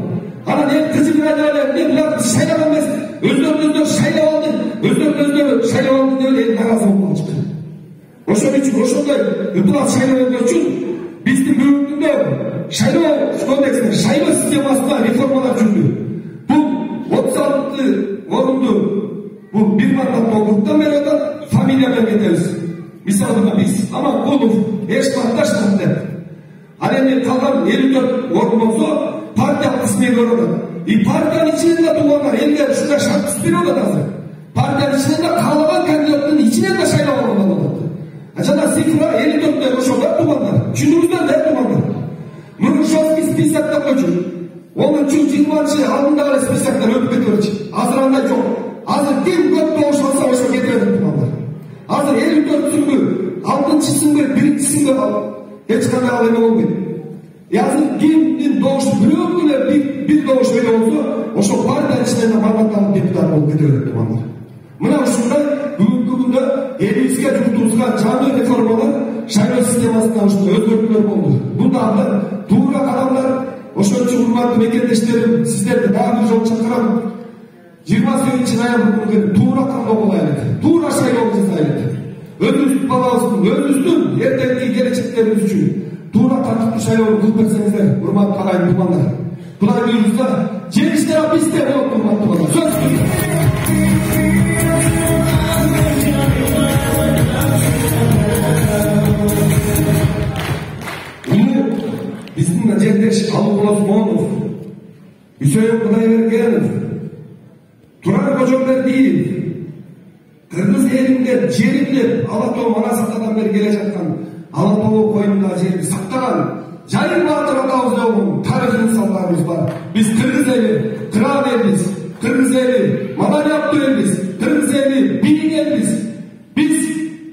Speaker 1: Ана не қызым әлі, не бұлар шайлап емес. Өздерін шайлап алды. Өздерін шайлап алды деп ел наразы болып қалшы. Ошон үчүн ошондой ыплат шайлоо үчүн биздин бүгүнгүндө шайлоо кодексине шайлоо системасына реформалар жүрдү. Бул 36 орунду бул бир мандаттуу округтан берип атат, фамилия менен кетебиз. Мисалга биз Аманкулов, Эшматташ деп. Ал эми калган 54 орун болсо партия кысмын көрөт. И партиянын ичинен да туугандар элге ушундай шарт берип атат азыр. Партиянын ичинен да каалаган кандидаттын ичинен да шайлоо орун алат. Жана цифра 54 ошолор туугандар. Түшүнүңүздөр да туугандар. Муруншовский списокто койчу. 10-20 алдында эле списоктон өтүп кетиверчү. Азыр андай жок. Азыр ким көп добуш алса ошо кетет туугандар. Азыр 54-сүнгө, 6-сыңбы, 1-сыңбы эч кандай ал эме болбойт. Азыр кимдин добушу бирөө эле бир добуш эле болсо, ошо партиянын ичинен мандатталып депутат болуп кетет туугандар. Мына ушундай бүгүнкү күндө элибизге журтубузга жаңы реформалар шайлоо системасына ушундай өзгөртүүлөр болду. Бул дагы туура кадамдар. Ошон үчүн урматтуу мекендештерим, сиздерди дагы бир жолу чакырам. 28 ноябрь туура кандоо болайлы. Туура шайлоо жасайлы. Өзүбүздүн балабыздын, өзүбүздүн эртеңки келечектерибиз үчүн туура тартиптүү шайлоо кылып берсеңиздер, урматтуу агайын туугандар. Кудай буйрса, жеңиштер бизде болот, урматтуу туугандар. Сөз биздин жерлеш Алыкул Осмонов, Үсөйүн Кудайбергенов, Турар Кожомбердиев, кыргыз элинде жериндеп Ала Тоо Манасаттан бери келе жаткан Ала Тоо коюнундагы жерди сактаган Жайыр Баатыр атабыз болгон тарыхый мисалдарыбыз бар. Биз кыргыз эли, кыран элбиз, кыргыз эли, маданияттуу элбиз, кыргыз эли, бийлик элбиз. Биз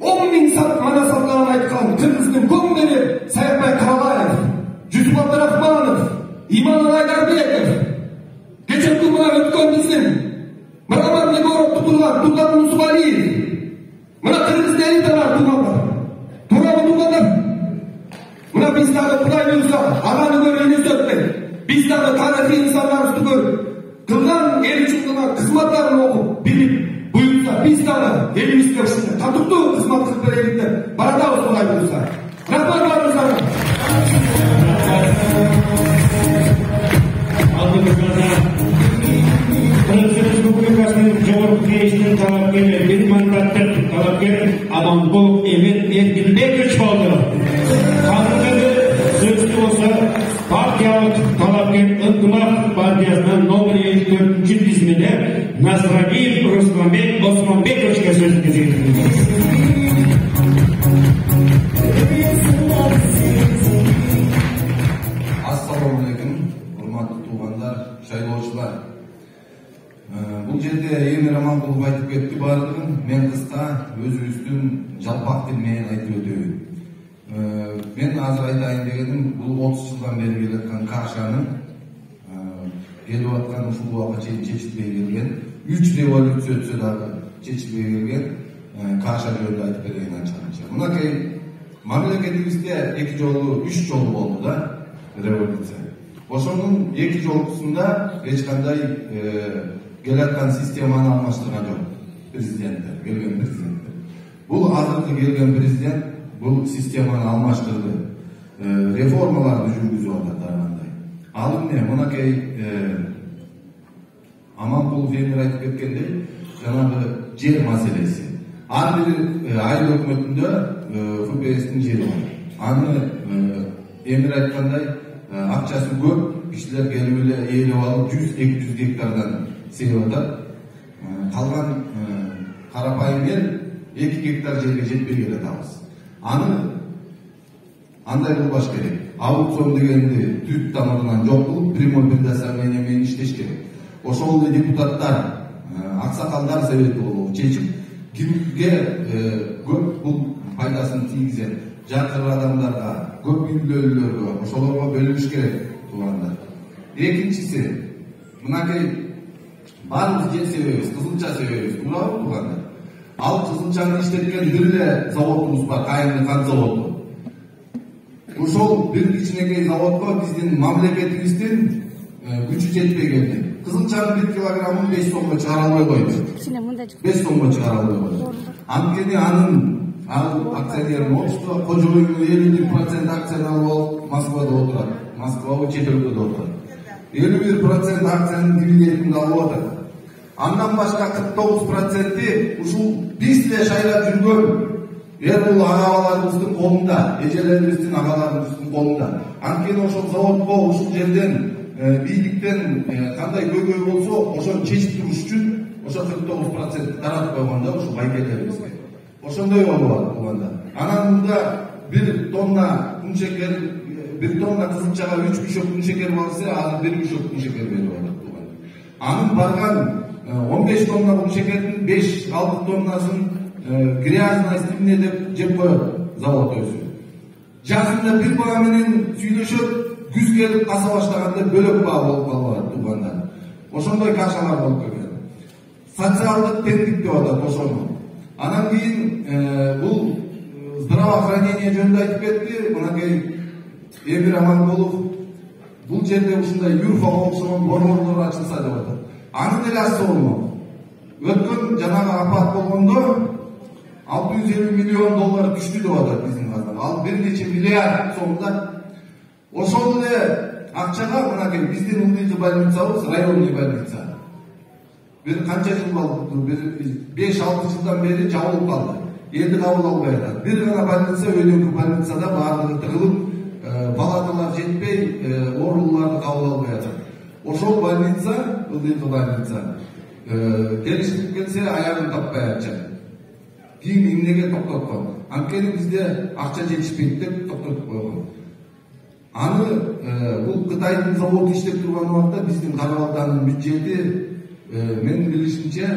Speaker 1: 10.000 сат Манасаттан айткан кыргыздын көңдөрү Саякбай Карабаев, Жүсүп Абдрахманов, Иман Айдарбеков, кечеки мына өткөн биздин Мырамар Негоров тутулган Тулган Мусубалиев, мына кыргыз элиталар туугандар, туурабы туугандар? Мына биз дагы Кудай буйрса, аганы көрүп элес өтпөй, биз дагы тарыхый инсандарыбызды көрүп, кылган эл үчүн кылган кызматтарын окуп, билип, буйрса биз дагы элибизге ушундай татыктуу кызмат кылып берелик деп баратабыз Кудай буйрса. Рахмат баарыңыздарга.
Speaker 2: Кыргыз Республикасынын жогорку кеңешинин талапкери, бир мандаттык талапкер Аманкулов Эмет Эркинбекович болду. Кадырды сөзсүз болсо партиялык талапкер Ынтымак партиясынын номер 54 тизимине Насралиев Русланбек Осмонбековичке сөз берилди.
Speaker 3: Assalamu alaikum, урматтуу туугандар, шайлоочулар. Бул жерде Эмир Аманкулов айтып кетти баардыгын. Мен кыска өзүбүздүн жалпак тил менен айтып өтөйүн. Мен азыр айтайын дегеним, бул 30 жылдан бери келаткан Кашанын келип аткан ушул убакка чейин чечилбей келген, 3 революция өтсө дагы чечилбей келген Каша жөнүндө айтып берейин анча-мынча. Мынакей мамлекетибизде 2 жолу, 3 жолу болду да революция. Ошонун 2 жолусунда эч кандай келаткан системаны алмаштырган жок. Президенттер, келген президенттер. Бул азыркы келген президент бул системаны алмаштырды. Реформаларды жүргүзүп атат ар кандай. Ал эмне мынакей Аманкулов Эмир айтып кеткендей, жанагы жер маселеси. Ар бир айыл өкмөтүндө ФПСтин жери бар. Аны Эмир айткандай акчасы көп кишилер келип эле ээлеп алып 100-200 гектардан себеп атат. Калган карапайым эл 2 гектар жерге жетпей келатабыз. Аны андай болбаш керек. Аукцион дегенди түп тамырынан жок кылып, прямой предоставление менен иштеш керек. Ошол эле депутаттар, аксакалдар совети болуп чечип, кимге көп бул пайдасын тийгизет, жакыр адамдарга, көп үйлүүлөргө, ошолорго бөлүнүш керек туугандар. Экинчиси, мынакей барлык жер себебиз, кызылча себебиз, туурабы туугандар? Ал кызылчаны иштеткен бир эле заводубуз бар, Кайынды кант заводу. ошол бир кичинекей заводко биздин мамлекетибиздин күчү жетпей келди. Кызылчанын 1 килограммын 5 сомго чыгара албай койду. 5 сомго чыгара албай койду. Анткени анын акционердин общество кожоюнун 51% акцияны алып алып Москвада отурат. Москва чет өлкөдө отурат. 51% акциянын дивидендин алып атат. Андан башка 49% ушул биз эле шайлап жүргөн бул агаларыбыздын колунда, эжелерибиздин агаларыбыздын колунда. Анткени ошол заводко ушул жерден бийликтен кандай көйгөй болсо, ошону чечип туруш үчүн ошо 49% таратып койгондо ушул байгелерибизге. Ошондой болот болгондо. Анан мында 1 тонна кун шекер, 1 тонна кызылчага 3 мешок кун шекер барса, азыр 1 мешок кун шекер берип атат болгондо. Анын барган 15 тонна кун шекердин 5-6 тоннасын грязный стимне деп жеп коет завод өзү. Жазында бир баа менен сүйлөшөт, күз келип каса баштаганда бөлөк баа болуп калат туугандар. Ошондой кашалар болуп кеткен. Социалдык теңдик деп атат ошону. Анан кийин бул здравоохранение жөнүндө айтып кетти. Мынакей Эмир Аманкулов бул жерде ушундай юрфага окшогон борборлор ачылса деп атат. Аны деле ачса болмок. Өткөн жанагы апат болгондо $650 миллион түштү деп атат биздин казнага. Ал 1 нече миллиард сомдо. Ошол эле акчага мынакей биздин Улдыйкы больницабыз районный больница. Bir kança yıl oldu, 5-6 yıldan beri jabылып kaldı. Endi kabul alбай атат. Bir gana больница, öydönkү больницада баардыгы тыгылып, палаталар жетпей, ооруларды kabul албай атат. Ошол больница, Улдыйкы больница, келишип келсе аягын таппай атышат. Кийин эмнеге токтоткон? Анткени бизде акча жетишпейт деп токтотуп койгон. Аны бул Кытайдын заводу иштеп турган убакта биздин Карабалданын бюджети мен билишимче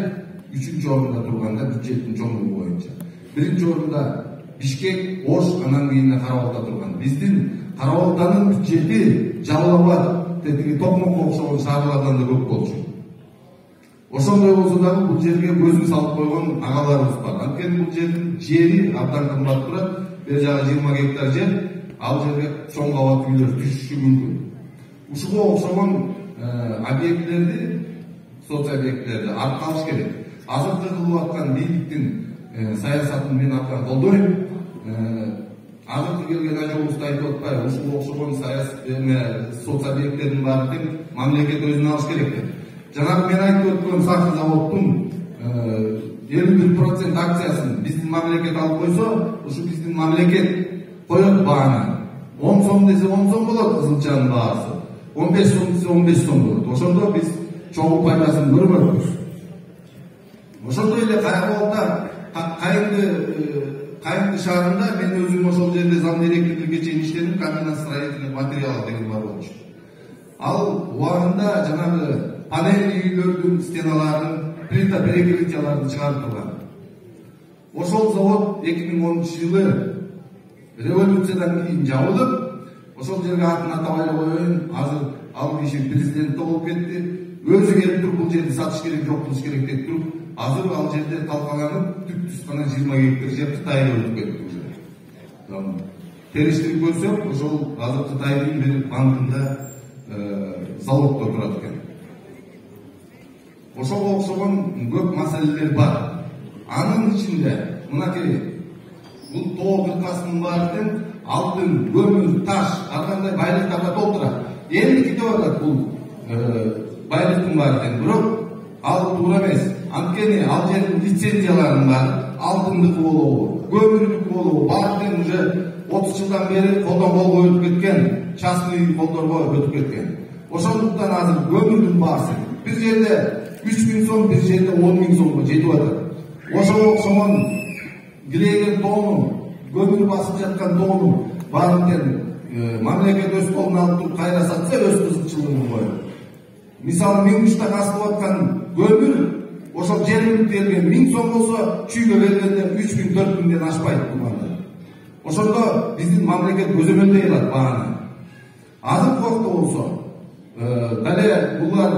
Speaker 3: 3-чү орунда турганда бюджеттин чоңугу боюнча. 1-орунда Бишкек, Ош, анан кийин Карабалда турган. Биздин Карабалданын бюджети Жалал Абад, тетиги Токмокко окшогон шаарлардан да көп болчу. Ошондой болсо дагы бул жерге көзүн салып койгон агаларыбыз бар. Анткени бул жердин жери абдан кымбат турат. Бер жагы 20 гектар жер, ал жерге чоң кабат үйлөр түшүшү мүмкүн. Ушуга окшогон объектлерди, соцобъекттерди арткалыш керек. Азыркы кылып аткан бийликтин саясатын мен абдан колдойм. Азыркы келген ажообузду айтып атпайбы, ушуга окшогон соцобъекттердин баарын мамлекет өзүнө алыш керек деп. Жанагы мен айтып өткөн Сахи заводдун 51% акциясын биздин мамлекет алып койсо, ушу биздин мамлекет коет бааны. 10 сом десе 10 сом болот кызылчанын баасы. 15 сом десе 15 сом болот. Ошондо биз чоң пайдасын көрбөйбүз. Ошондой эле Карабалда Кайынды шаарында мен өзүм ошол жерде зам директорлукка чейин иштедим, комбинат строительных материалов деген бар болчу. Ал убагында жанагы панельный үйлөрдүн стеналарын, плита перекрытияларды чыгарып турган. Ошол завод 2010-жылы революциядан кийин жабылып, ошол жерге атын атабай эле коеюн, азыр ал киши президент болуп кетти. Өзү келип туруп бул жерди сатыш керек, жок кылыш керек деп туруп, азыр ал жерде талкаланып, түп-түз гана 20 гектар жер Кытайга өтүп кетти уже. Териштирип көрсөк, ошол азыр Кытайдын бир банкында залогдо турат экен. Ошого окшогон көп маселелер бар. Анын ичинде мынакей бул тоо кыркасынын баарын алтын, көмүр, таш, ар кандай байлыктарга толтурат. Эмнеге деп атат бул байлыктын баарын, бирок ал туура эмес. Анткени ал жердин лицензияларынын баары алтындыкы болобу, көмүрдүкү болобу, баарын уже 30 жылдан бери колдон колго өтүп кеткен, частный колдорго өтүп кеткен. Ошондуктан азыр көмүрдүн баасы бир жерде 3000 сом, бир жерде 10.000 сомго жетип атат. Ошого окшогон килейген тоону, көмүр басып жаткан тоону баарын мамлекет өз колуна алып туруп кайра сатса өз кызыкчылыгын коет. Мисалы 1000 кышта касылып аткан көмүр ошол жергиликтүү келген 1000 сом болсо, чүйгө келгенде 3000-4000ден ашпайт туугандар. Ошондо биздин мамлекет көзөмөлдөй алат бааны. Азыркы убакта болсо, дале булар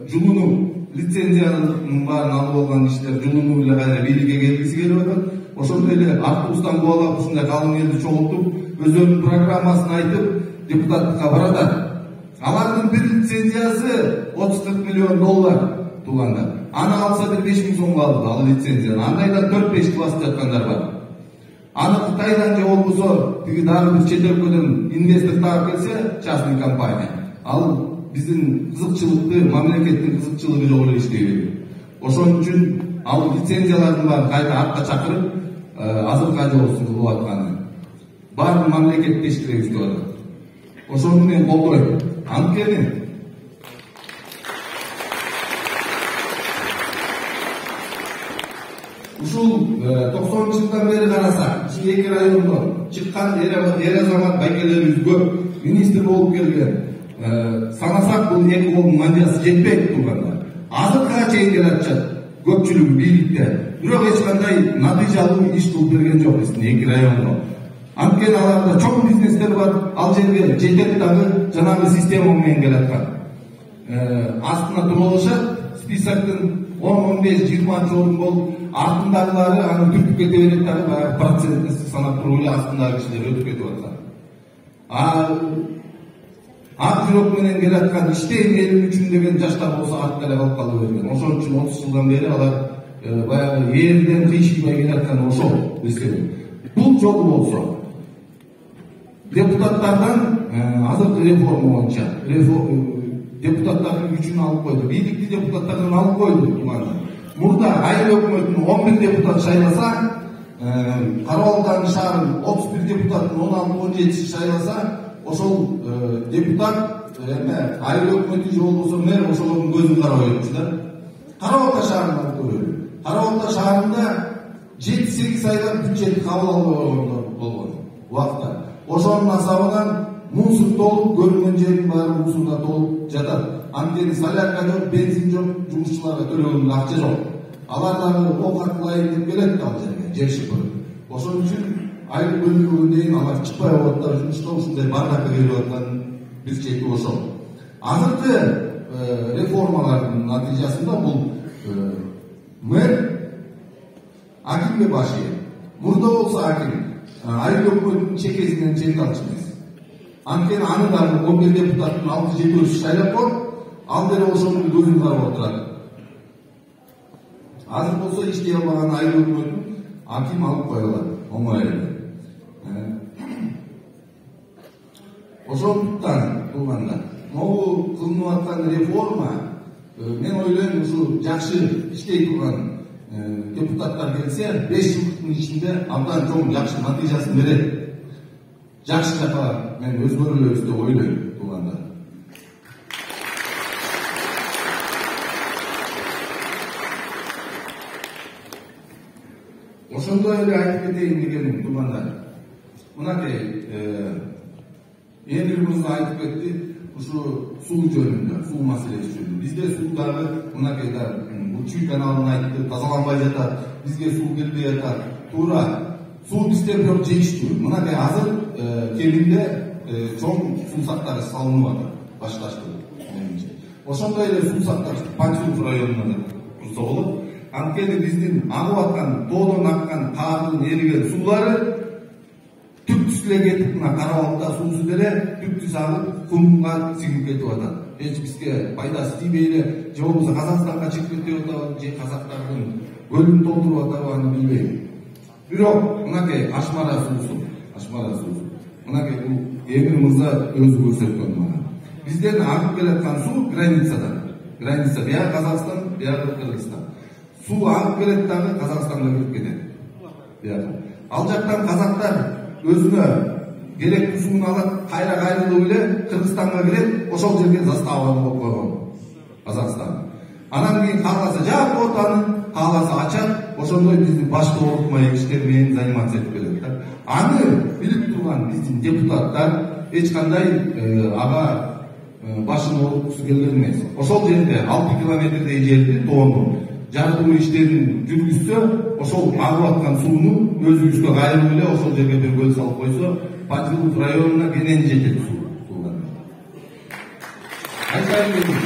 Speaker 3: жылууну лицензиянын баарын алып алган кишилер жылууну эле кайра бийликке келгиси келип атат. Ошондой эле автобустан кубалап ушундай калың элди чогултуп, өзүнүн программасын айтып депутаттыкка баратат. Алардын бир лицензиясы 30-40 миллион доллар туугандар. Аны алса бир 5 миң сомго алды ал лицензияны. Андайдан 4-5 жыл басып жаткандар бар. Аны Кытайдан же болбосо тиги дагы бир чет өлкөдөн инвестор таап келсе, частный компания. Ал биздин кызыкчылыкты, мамлекеттин кызыкчылыгы жок эле иштей берет. Ошон үчүн ал лицензиялардын баарын кайта артка чакырып, азыркы ажоосун кылып атканы. Баарын мамлекеттештиребиз деп атат. Ошону мен колдойм. Анткени ушул 90-жылдан бери карасак, ушул эки райондон чыккан эр азамат байкелерибиз көп, министр болуп келген. Санасак бул эки колдун мандиясы жетпейт туугандар. Азыркыга чейин келатышат көпчүлүгү бийликте. Бирок эч кандай натыйжалуу иш кылып берген жок биздин эки райондо. Анткени аларда чоң бизнестер бар, ал жерге жетет дагы жанагы система менен келаткан. Астына туралышат, списоктун 10-15-20 орун болуп, артындагылары аны түртүп кете берет дагы баягы процентти санап туруп эле астындагы кишилер өтүп кетип атат. Ак жүрөк менен келаткан иштейм элим үчүн деген жаштар болсо артта эле калып кала берген. Ошон үчүн 30 жылдан бери алар баягы эрден кыйшыйбай келаткан ошол нерсе. Бул жолу болсо депутаттардан азыркы реформа боюнча депутаттардын күчүн алып койду. Бийликти депутаттардан алып койду туугандар. Мурда айыл өкмөтүн 11 депутат шайласа, Карабалдагы шаарын 31 депутаттын 16-17 шайласа, ошол депутат айыл өкмөтү же болбосо мэр ошолордун көзүн карабай өтчү да. Карабалда шаарында көрөлү. Карабалда шаарында 7-8 айга бюджет кабыл албай болгон убакта. Ошонун асабынан мусор толуп, көрүнгөн жердин баары мусорго толуп жатат. Анткени солярка жок, бензин жок, жумушчуларга төлөгөнгө акча жок. Алар дагы ок аткылайын деп келет ал жерге, жер шыпырып. Ошон үчүн айыл бөлүгүнө дейин алар чыкпай атат, жумушта ушундай бардакка келип аткан бир чети ошол. Азыркы реформалардын натыйжасында бул мэр акимге башы. Мурда болсо аким айыл өкмөтүнүн чекесинен чет алчу эмес. Анткени аны дагы 11 депутаттын 6-7-өсү шайлап коюп, ал деле ошонун көзүн карап отурат. Азыр болсо иштей албаган айыл өкмөтүн аким алып коюлат, оңой эле. Ошондуктан туугандар, могу кылынып аткан реформа мен ойлойм ушу жакшы иштей турган депутаттар келсе 5 жылдыктын ичинде абдан чоң жакшы натыйжасын берет. Жакшы жака мен өзгөрүлөбүз деп ойлойм туугандар. Ошондой эле айтып кетейин дегеним туугандар. Мынакей Эмир мырза айтып кетти ушу суу жөнүндө, суу маселеси жөнүндө. Бизде суу дагы мынакей да Чүй каналын айтты, тазаланбай жатат, бизге суу келбей жатат. Туура, суу бизде бирок жетиштүү. Мынакей азыр кеминде чоң суу сактары салынып атат, башташты менимче. Ошондой эле суу сактар Панчулук районунда турса болот. Анткени биздин агып аткан, тоодон аккан, таадын эриген суулары түптүс эле кетип, мына Карабалда суусу деле түптүс агып, кумга сиңип кетип атат. Эч бизге пайдасы тийбей эле, же болбосо Казакстанга чыгып кетип атабы, же казактардын көлүн толтуруп атабы аны билбейм. Бирок мынакей Ашмара суусу. Мынакей бул Эмир мырза өзү көрсөткөн мага. Бизден агып келаткан суу границадан. Граница бияк Казакстан, бияк Кыргызстан. Суу агып келет дагы Казакстанга кирип кетет. Бияк. Ал жактан казактар өзүнө керектүү суун алат, кайра кайрылып эле Кыргызстанга кирет, ошол жерге застава коюп койгон Казакстан. Анан кийин кааласа жаап коет аны, кааласа ачат, ошондой биздин башка окутмай иштер менен заниматься этип келет. Аны билип турган биздин депутаттар эч кандай ага башын ооруткусу келген эмес. Ошол жерде 6 километрдей жерди тоону жарыктуу иштерин жүргүзсө, ошол агып аткан сууну өзүбүзгө кайрылып эле ошол жерге бир көл салып койсо, Панчулук районуна кенен жетет суу. Айтайын дедим.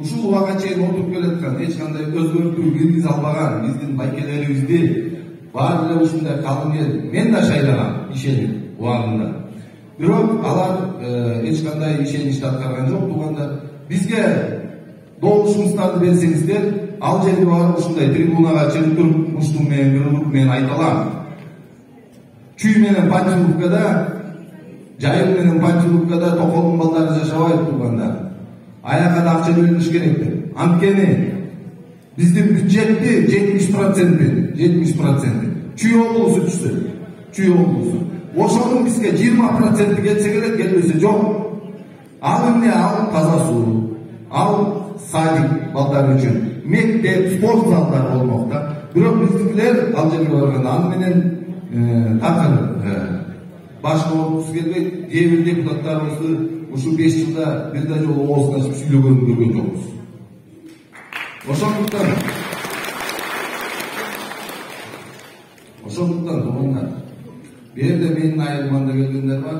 Speaker 3: ушул убакка чейин отуруп келаткан, эч кандай өзгөртүү киргизе албаган биздин байкелерибизди баары эле ушундай калың эл мен да шайлагам ишенип убагында. Бирок алар эч кандай ишеничти аткарган жок. Туугандар, бизге добушуңуздарды берсеңиздер, ал жерге барып ушундай трибунага чыгып туруп, муштум менен, кырылып мен айта алам. Чүй менен Панчулуккада, жайыл менен Панчулуккада токолдун балдары жашабайт, туугандар. Аяка да акча бөлүнүш керек. Анткени биздин бюджетти 70%. Чүй облусу түшсө, чүй облусу. Ошонун бизге 20% келсе керек, келбесе жок. Ал эмне? Ал таза суу, ал садик балдар үчүн, мектеп, спорт залдар болмок да. Бирок биздикилер ал жерге барганда аны менен такыр башка болгусу келбейт. Кээ бир депутаттарыбызды ушу 5 жылда бир да жолу оозун ачып сүйлөгөнүн көргөн жокпуз. Ошондуктан туугандар, бу жерде менин айылманда келгендер бар.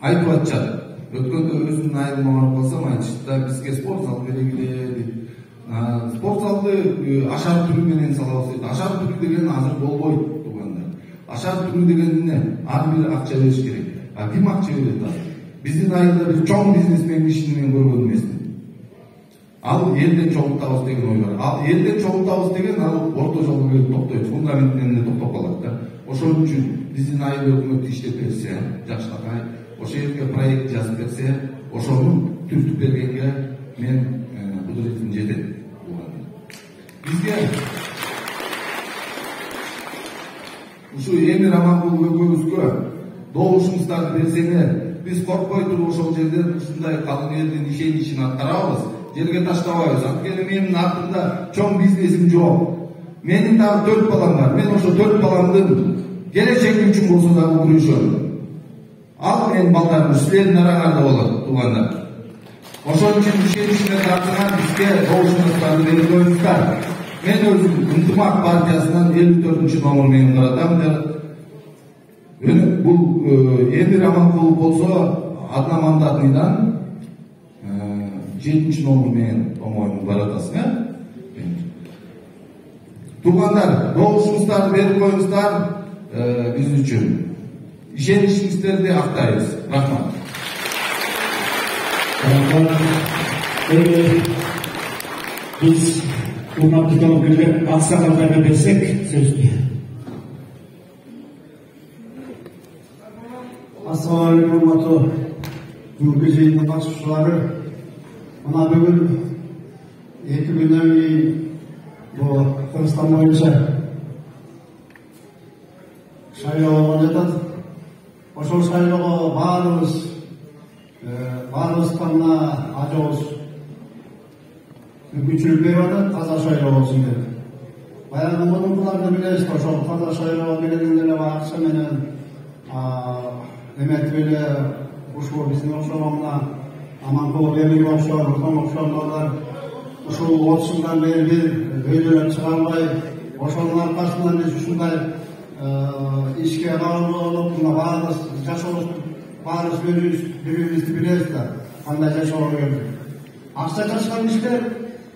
Speaker 3: Айтып атышат. Өткөндө өзүмдүн айылыма барып калсам, айтышты да бизге спорт зал керекиле дейт. Спорт залды ашар түрү менен салабыз дейт. Ашар түрү деген азыр болбойт, туугандар. Ашар түрү деген эмне? Ар бир акча бериш керек. Ким акча берет азыр? Биздин айылда бир чоң бизнесмен ишин мен көргөн эмесмин. Ал элден чогултабыз деген ой бар. Ал элден чогултабыз деген ал орто жолго келип токтойт, фундаментинен токтоп калат да. Ошон үчүн биздин айыл өкмөт иштеп берсе, жакшынакай ошол жерге проект жазып берсе, ошону түртүп бергенге мен кудуретим жетет. Бизге ушу Эмир Аманкулов экөөбүзгө добушуңуздарды берсеңер, биз коркпой туруп ошол жерден ушундай калың элдин ишеничин аткарабыз. Жерге таштабайбыз. Анткени менин артымда чоң бизнесим жок. Менин дагы 4 балам бар. Мен ошо 4 баламдын келечеги үчүн болсо дагы күрөшөм. Ал менин балдарым силердин араңарда болот, туугандар. Ошон үчүн ишеничине тартылган бизге добушуңуздарды берип коюңуздар. Мен өзүм Ынтымак партиясынан 54 номер менен каратам. Бул Эмир Аманкулов болсо одномандатныйдан 7 номер менен, по-моему, баратасың, Туугандар, добушуңуздарды берип коюңуздар биз үчүн. Ишеничиңиздерди актайбыз. Рахмат.
Speaker 2: Biz урматтуу талапкерлер аксакалдарга берсек сөздү.
Speaker 4: Ассалам алейкум, урматтуу бүгүнкү жыйындын катышуучулары. Мына бүгүн 2 күндөн кийин бул Кыргызстан боюнча шайлоо болуп жатат. Ошол шайлоого баарыбызга мына ажообуз мүмкүнчүлүк берип атат, таза шайлоо болсун деп. Баягы мурункуларды билебиз, ошол таза шайлоо менен эле акча менен эметип эле ушул биздин окшогон мына Аманкулов Эмирге окшогон, окшогондор ушул 30 жылдан бери бир өйдөн чыга албай, ошонун аркасынан биз ушундай ишке кабыл болуп, мына баарыбыз жашообуз, баарыбыз өзүбүздү билебиз да, кандай жашоого келдик. Акча чачкан иштер,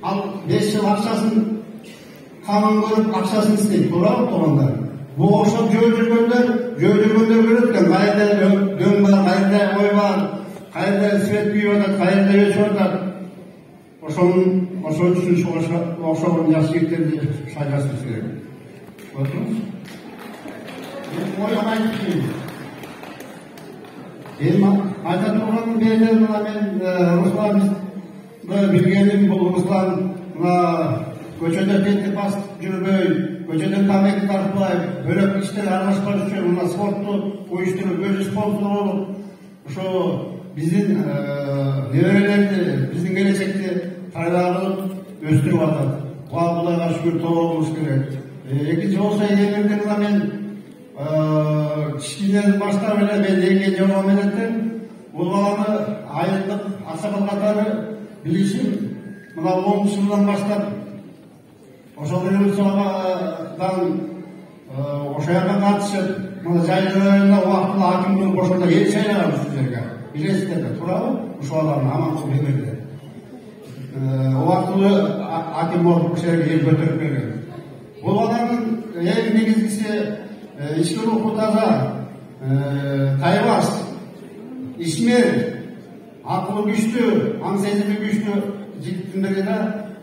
Speaker 4: ал 5 жыл акчасын камын көрүп, акчасын истейт, туурабы туугандар? Бул окшоп жөө жүргөндөр көрөт экен, кайда дөң бар, кайда ой бар, кайда свет күйүп атат, кайда өчүп атат. Ошон үчүн окшогон жаш жигиттерди шайлашыбыз керек. Көрдүңүз? Оюм айтып эми айта турганым берде мына мен Руслан билгеним, бул Руслан мына көчөдө тентип басып жүрбөй, көчөдөн тамеки тартпай, бөлөк иштер аралашпаш үчүн мына спортту уюштуруп, өзү спонсор болуп, ошо биздин неберелерди, биздин келечекти пайда кылып өстүрүп атат. Кудайга шүгүр тоболубуз керек. Экинчи болсо Эмирдин мына мен кичинеден баштап эле мен деген жобом менен бул баланы айылдык аксакал катары билишим. Мына 10 жылдан баштап ошол революциядан ошол жака катышып, мына жайылы районуна убактылуу аким болуп ошондо эл шайлаган ушул жерге. билесиздерби, туурабы? Ушул баланы Аманкул Эмирде. Убактылуу аким болуп ушул жерге эл көтөрүп келген. Бул баланын эң негизгиси ички руху таза, тайбас, ишмер, акылы күчтүү, аң сезими күчтүү жигиттин бири да.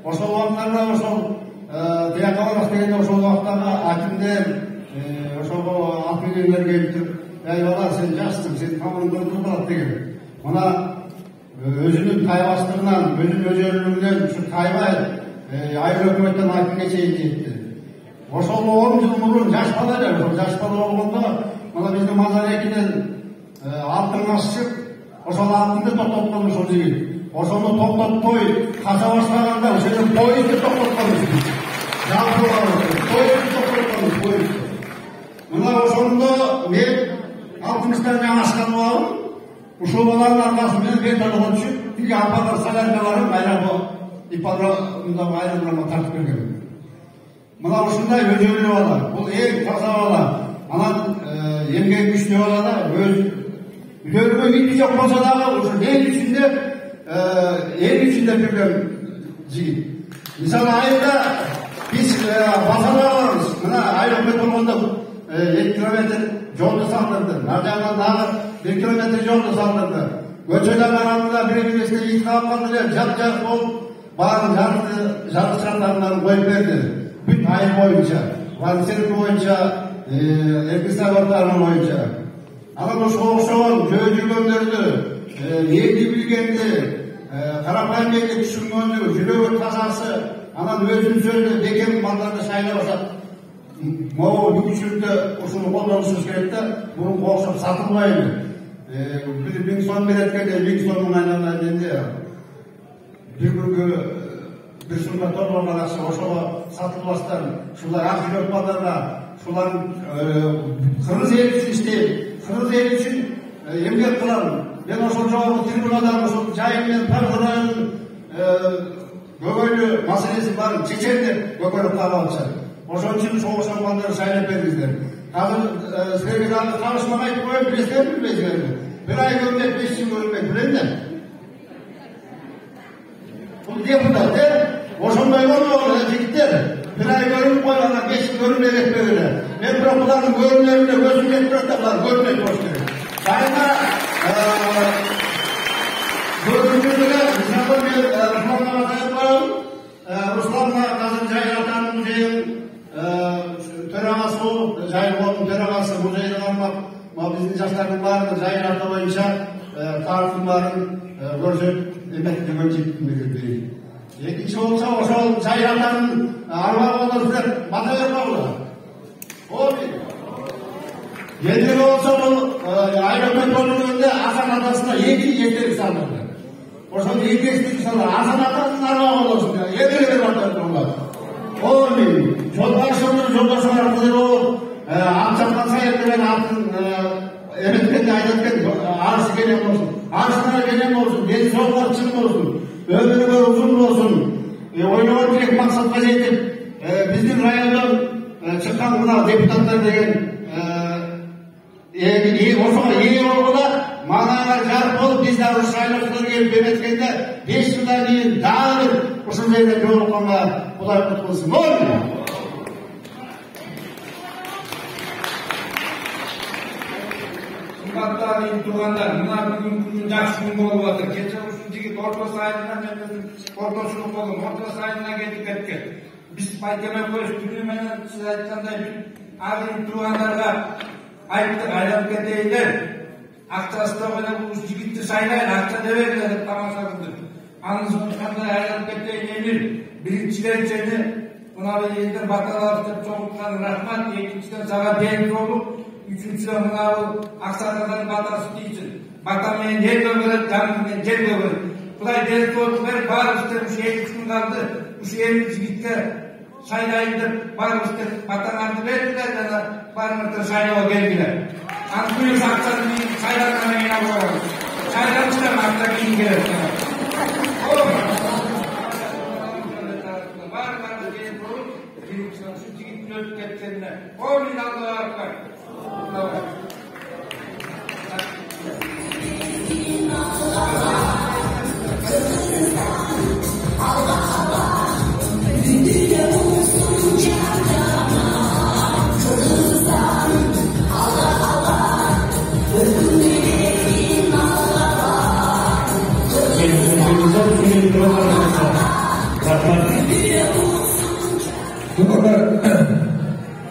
Speaker 4: Ошол убактарда ошол тияка барак дегенде ошол убактагы акимдер ошого акылгерлер келип, "Эй бала, сен жакшысың, сен командаңды кылат" деген. Мына өзүнүн тайбастыгынан, өзүнүн өзөрлүгүнөн ушу тайбай айыл өкмөттөн акимге чейин жетти. Ошол 10 жыл мурун жаш бала эле, ошол жаш бала болгондо мына биздин Мазарекинен алтын ашчып, ошол алтынды токтоткон ошол жигит. Ошону токтотпой кача баштаганда ошол поездди токтоткон жигит. Жалпы поездди токтоткон поезд. Мына ошондо мен 60-тан жаңашкан болом. Ушул баланын аркасы менен вертолетко түшүп, тиги апалар соляркаларын айрапо ипподромдогу аэродромго тартып берген. Мына ушундай өзөрлүү бала, бул эң таза бала. Анан эмгек күчтүү бала да, өз үйлөрүнө ити жок болсо дагы ушу эл үчүндө жүргөн жигит. Мисалы айылда биз базарларыбыз, мына айыл болгондо 2 километр жолду салдырды. Нар жагынан дагы 1 километр жолду салдырды. Көчөлөр арасында бири-бирисине ит капкан эле жап-жак болуп, баарын жарты шартарынан коюп берди. Бүт айыл боюнча, Вансерки боюнча, Эркисай орталыгы боюнча. Анан ошого окшогон жөө жүргөндөрдү, элди билгенди, карапайым элге түшүнгөндү, жүрөгү тазасы, анан өзүнүн сөзүндө бекем балдарды шайлап атат. Могу мүмкүнчүлүктө ушуну колдонушубуз керек да, мурунку окшоп сатылбайлы. Бир 1000 сом берет экен, 1000 сомдун айналына денде. Бир күнгө bir summa torbalar aksa ошого сатылбастан, шулар ак жүрөк балдарга, шулардын кыргыз эли үчүн иштейм, кыргыз эли үчүн эмгек кылам. Мен ошол жогорку трибунадан ошол жайым менен Паркурайдын көбөйлүү маселеси барын чечем деп көкөрүп калып атышат. Ошон үчүн ошол балдарды шайлап бериңиздер. Азыр силерге дагы калышмак айтып коеюн, билесиздерби, билбейсиздерби? Бир ай көрмөк, 5 жыл көрмөк, билем да. Бул депутат, ошондой болгон жигиттер бир ай көрүнүп койгондар, 5 жыл көрүнбөй кетпегиле. Мен бирок булардын көрүнөлүнө көзүм жетип турат да, булар көрмөй болуш керек. Айына көрүнүлүгө мисалы мен Русланга айтып Русланга азыр жай атанын музейин төрагасы болуп, жайылгондун төрагасы музейди кармап, биздин жаштардын баарын жай ата боюнча тарыхтын баарын көрсөтүп эметтирген жигиттин бири. Экинчи болсо ошол жай атанын арбагында силер бата бербагыла. Ендиги болсо бул айрөкмөт бөлүнүндө Асан атасына 2 эстелик салдырды. Ошол 2 эстелик салдырды. Асан атасынын арбагында болсун. Эдиге бата бербагыла. Жолбашчылар жолдошулар кылып, Акчапкан Саев деген атын эметкенде айтат экен, арсы келем болсун. Арсына келем болсун, ден соолугу чың болсун, өмүрүңөр узун болсун. Ойлогон тилек максатка жетип, биздин райондон чыккан мына депутаттар деген ошого ээ болгула, манаңар жарык болуп, биз дагы шайлоочулар келип эметкенде 5 жылдан кийин дагы ушул жерде жолукканга Кудай кут кылсын.
Speaker 1: Сымбаттуу тургандар, мына бүгүн жакшы күн болуп атыр. Кече ушул жигит орто сайынан мен орточулук болдум, орто сайынан кетип кеткен. Биз байкемек коюш түнү менен сиз айткандай агыл тургандарга айттык, айланып кетейиндер. Акчасы да менен бул жигитти шайлайлы, акча дебегиле деп тамаша кылдык. Анын соңунда айланып кетейин эмир. Биринчиден сени мына элдер баталап деп чогулткан рахмат. Экинчиден сага ден болуп, үчүнчүдөн мына бул аксакалдардын батасы тийсин. Бата менен жерге берет, жан менен жерге берет. Кудай ден болуп берип, баарыбызды ушу 2 күн калды, ушу эми жигитке шайлайын деп баарыбызды батаңарды бердилер жана баарыңызды шайлоого келдилер. Анткүнү акчаны менен шайлангандан кийин алып шайланышта акча кийин келет.
Speaker 5: Amin.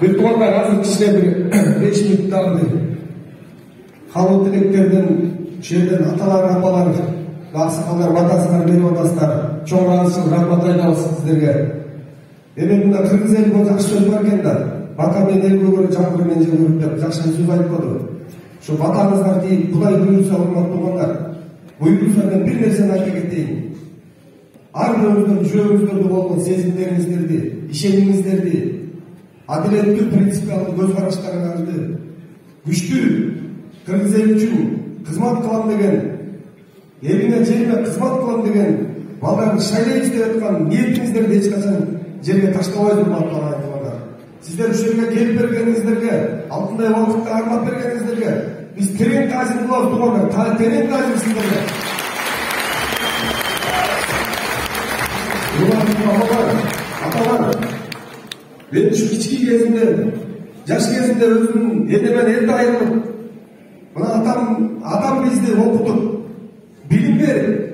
Speaker 1: Virtuallar azır kişiler bir 5 minutlar bir halk dileklerden şeyden atalar, apalar, aksakallar, vatasılar, beri odasılar, çoğun razısın, rahmat aydalısı sizlerge. Demek bunda Kırgız eli bu jakşı söz barken da, bata men el göre жаңгыр мен же көрүп jakşı söz айтпады. Şu vatanızlar deyip, Kuday buyursa hurmatlı olanlar, buyursa ben bir nerseni ayta keteyim. Ar birөөңүздөрдүн жүрөгүңүздөрдө болгон сезимдериңиздерди, ишенимиңиздерди, адилеттүү принципиалдуу көз караштарыңарды күчтүү Кыргыз эли үчүн кызмат кылам деген, элине жерине кызмат кылам деген балдарды шайлайбыз деп аткан ниетиңиздерди эч качан жерге таштабайбыз урматтуу айтылгандар. Сиздер ушул жерге келип бергениңиздерге, алтындай убакытта арнап бергениңиздерге биз терең таазим кылабыз туугандар, терең таазим сиздерге. Atalar, ben şu kiçki gezimde, yaş gezimde özümün edemen elde ayrılıp, buna atam bizde okutup, bilim verip,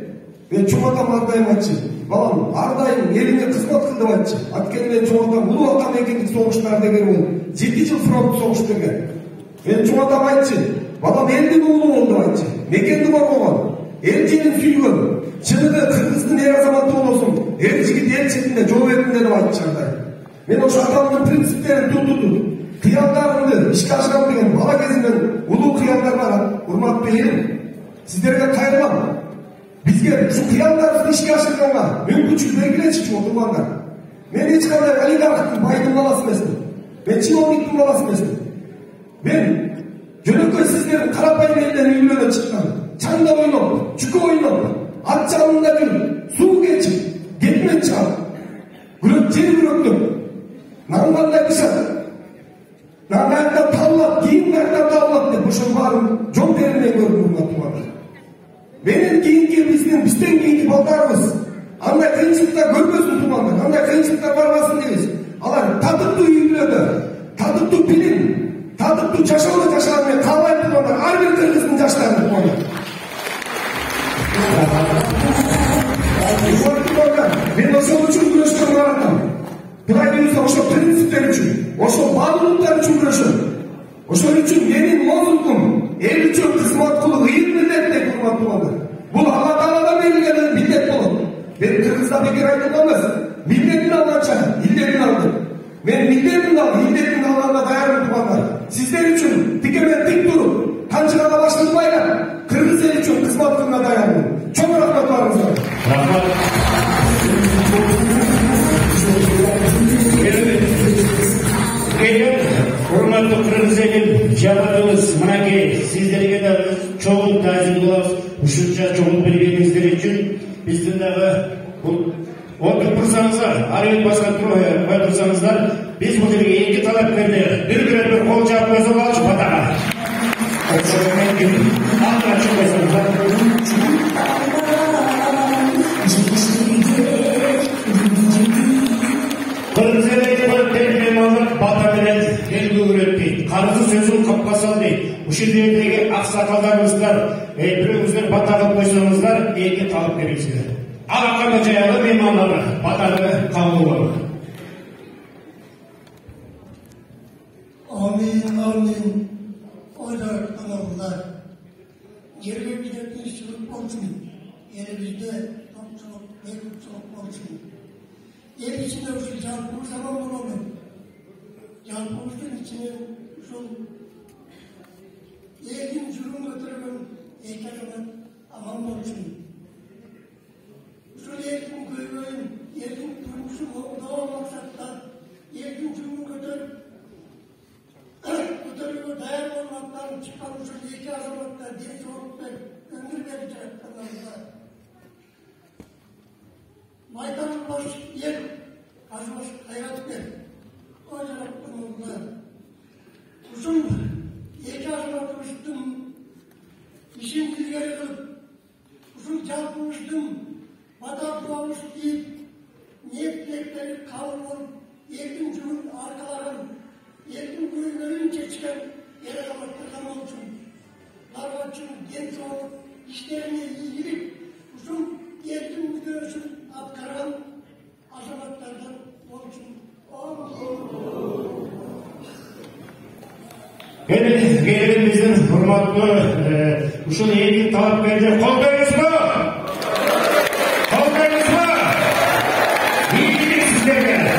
Speaker 1: ben çoğu atam ardayım açı, balam ardayım eline kızmat kıldım açı, atken ben çoğu atam, ulu atam ekenlik soğuşlar degen ol, 7 yıl front soğuş degen, ben çoğu atam açı, balam elden ulu oldu açı, mekendi var olan, el jenin sүйгөн, чыныгы Кыргыздын эр азаматы болосуң, эр жигит эл четинде жол бергин деп айтышардай. Мен ошо атамдын принциптерин тутутуп, кыялдарымды ишке ашырам деген бала кезимден улуу кыялдар бар, урматтуу элим. Сиздерге кайрылам. Бизге ушу кыялдарыбызды ишке ашырганга мүмкүнчүлүк бергилечи туугандар. Мен эч кандай олигархтын байдын баласы эмесмин. Мен чиновниктин баласы эмесмин. Мен жөнөкөй сиздердин карапайым элден үйлөнө чыккан. Çanda oynup, çükü oynup, at çalında gül, su geçip, getmen çal. Gülökçeni gülöktüm. Nanlarda kışat. Nanlarda tavlat, giyinlerden tavlat de. Bu şun varım, çok derinmeyi gördüm bundan tuvadır. Benim giyinki bizden giyinki baldarımız. Anday kıyınçılıklar görmüyorsun tumandır. Anday kıyınçılıklar varmasın deyiz. Alar tadıklı üyülödü, tadıklı bilim, tadıklı çaşalı çaşalarına kalmayıp tumandır. Her bir Kırgız'ın çaşlarını tumandır. Ben ошол үчүн күрөшкөн баратам. Кудай буюрса ошол принциптер үчүн, ошол баалуулуктар үчүн күрөшөм. Ошол үчүн менин лозунгум эл үчүн кызмат кылуу эл милдет деп урматтуулар. Бул Алла Тааладан берилген милдет болот. Ben Kırgız'da bekir айтылган эмес. Милдетин алганча илдетин алдым. Мен милдетин алып, илдетин алганга даярмын туугандар. Сиздер үчүн тикемен тик туруп, канчыгага башын байлап, Kırgız eli үчүн кызмат кылууга даярмын. Чоң рахматтарыңызга. Рахмат.
Speaker 2: Урматтуу Кыргыз элин жабадыбыз мынакей сиздерге да чоң таазим кылабыз. Ушунча чоң билгениңиздер үчүн биздин дагы отуруп турсаңыздар, арыйып басып турсаңыздар, биз бул жерге эки талапкерди бир кол жаап койсок болчу батага. Kırmızı elektronik bata bilen el öğretti. Karısı sözün kapkasal değil. Bu şiddetdeki aksakallarımızlar, biröğümüzden bata kılıp koysanızlar, elge kalıp verirsiniz. Alakalı cayalı meymanları, batarı kabul olur.
Speaker 5: Amin, amin. Oylar tamamlar. Yerine gidip işçilik olsun. Yerimizde topçuluk, mevcutçuluk olsun. Yer içinde şu canlı zaman bulalım. Canlımızın içine şu yerin zulüm götürümün ekranın aman olsun. Şu yerin köyün, yerin durmuşu doğal maksatla yerin zulüm götürüp Ötürüğü dayan olmaktan çıkarmışın iki azamatla bir soğukta ömür verecek kanalda. Maydanın baş yer, azmış hayat ver. O yarattım onunla. Uzun iki azamat üstüm, işin ilgeri kılıp, uzun çarpmıştım, vatan doğmuş deyip, niyetleri kavur olup, yerin cümün arkaların, Yerkin kuyularınca çıkan yere kapattırgan olsun. Larvacın genç olup, işlerine ilgilip, uzun yerkin göğsün atkaran azamatlardan olsun. Amin.
Speaker 2: Gelin hurmatlı uşul elin talapkerde kollayınız mı? Kollayınız mı? İyi sizlerle.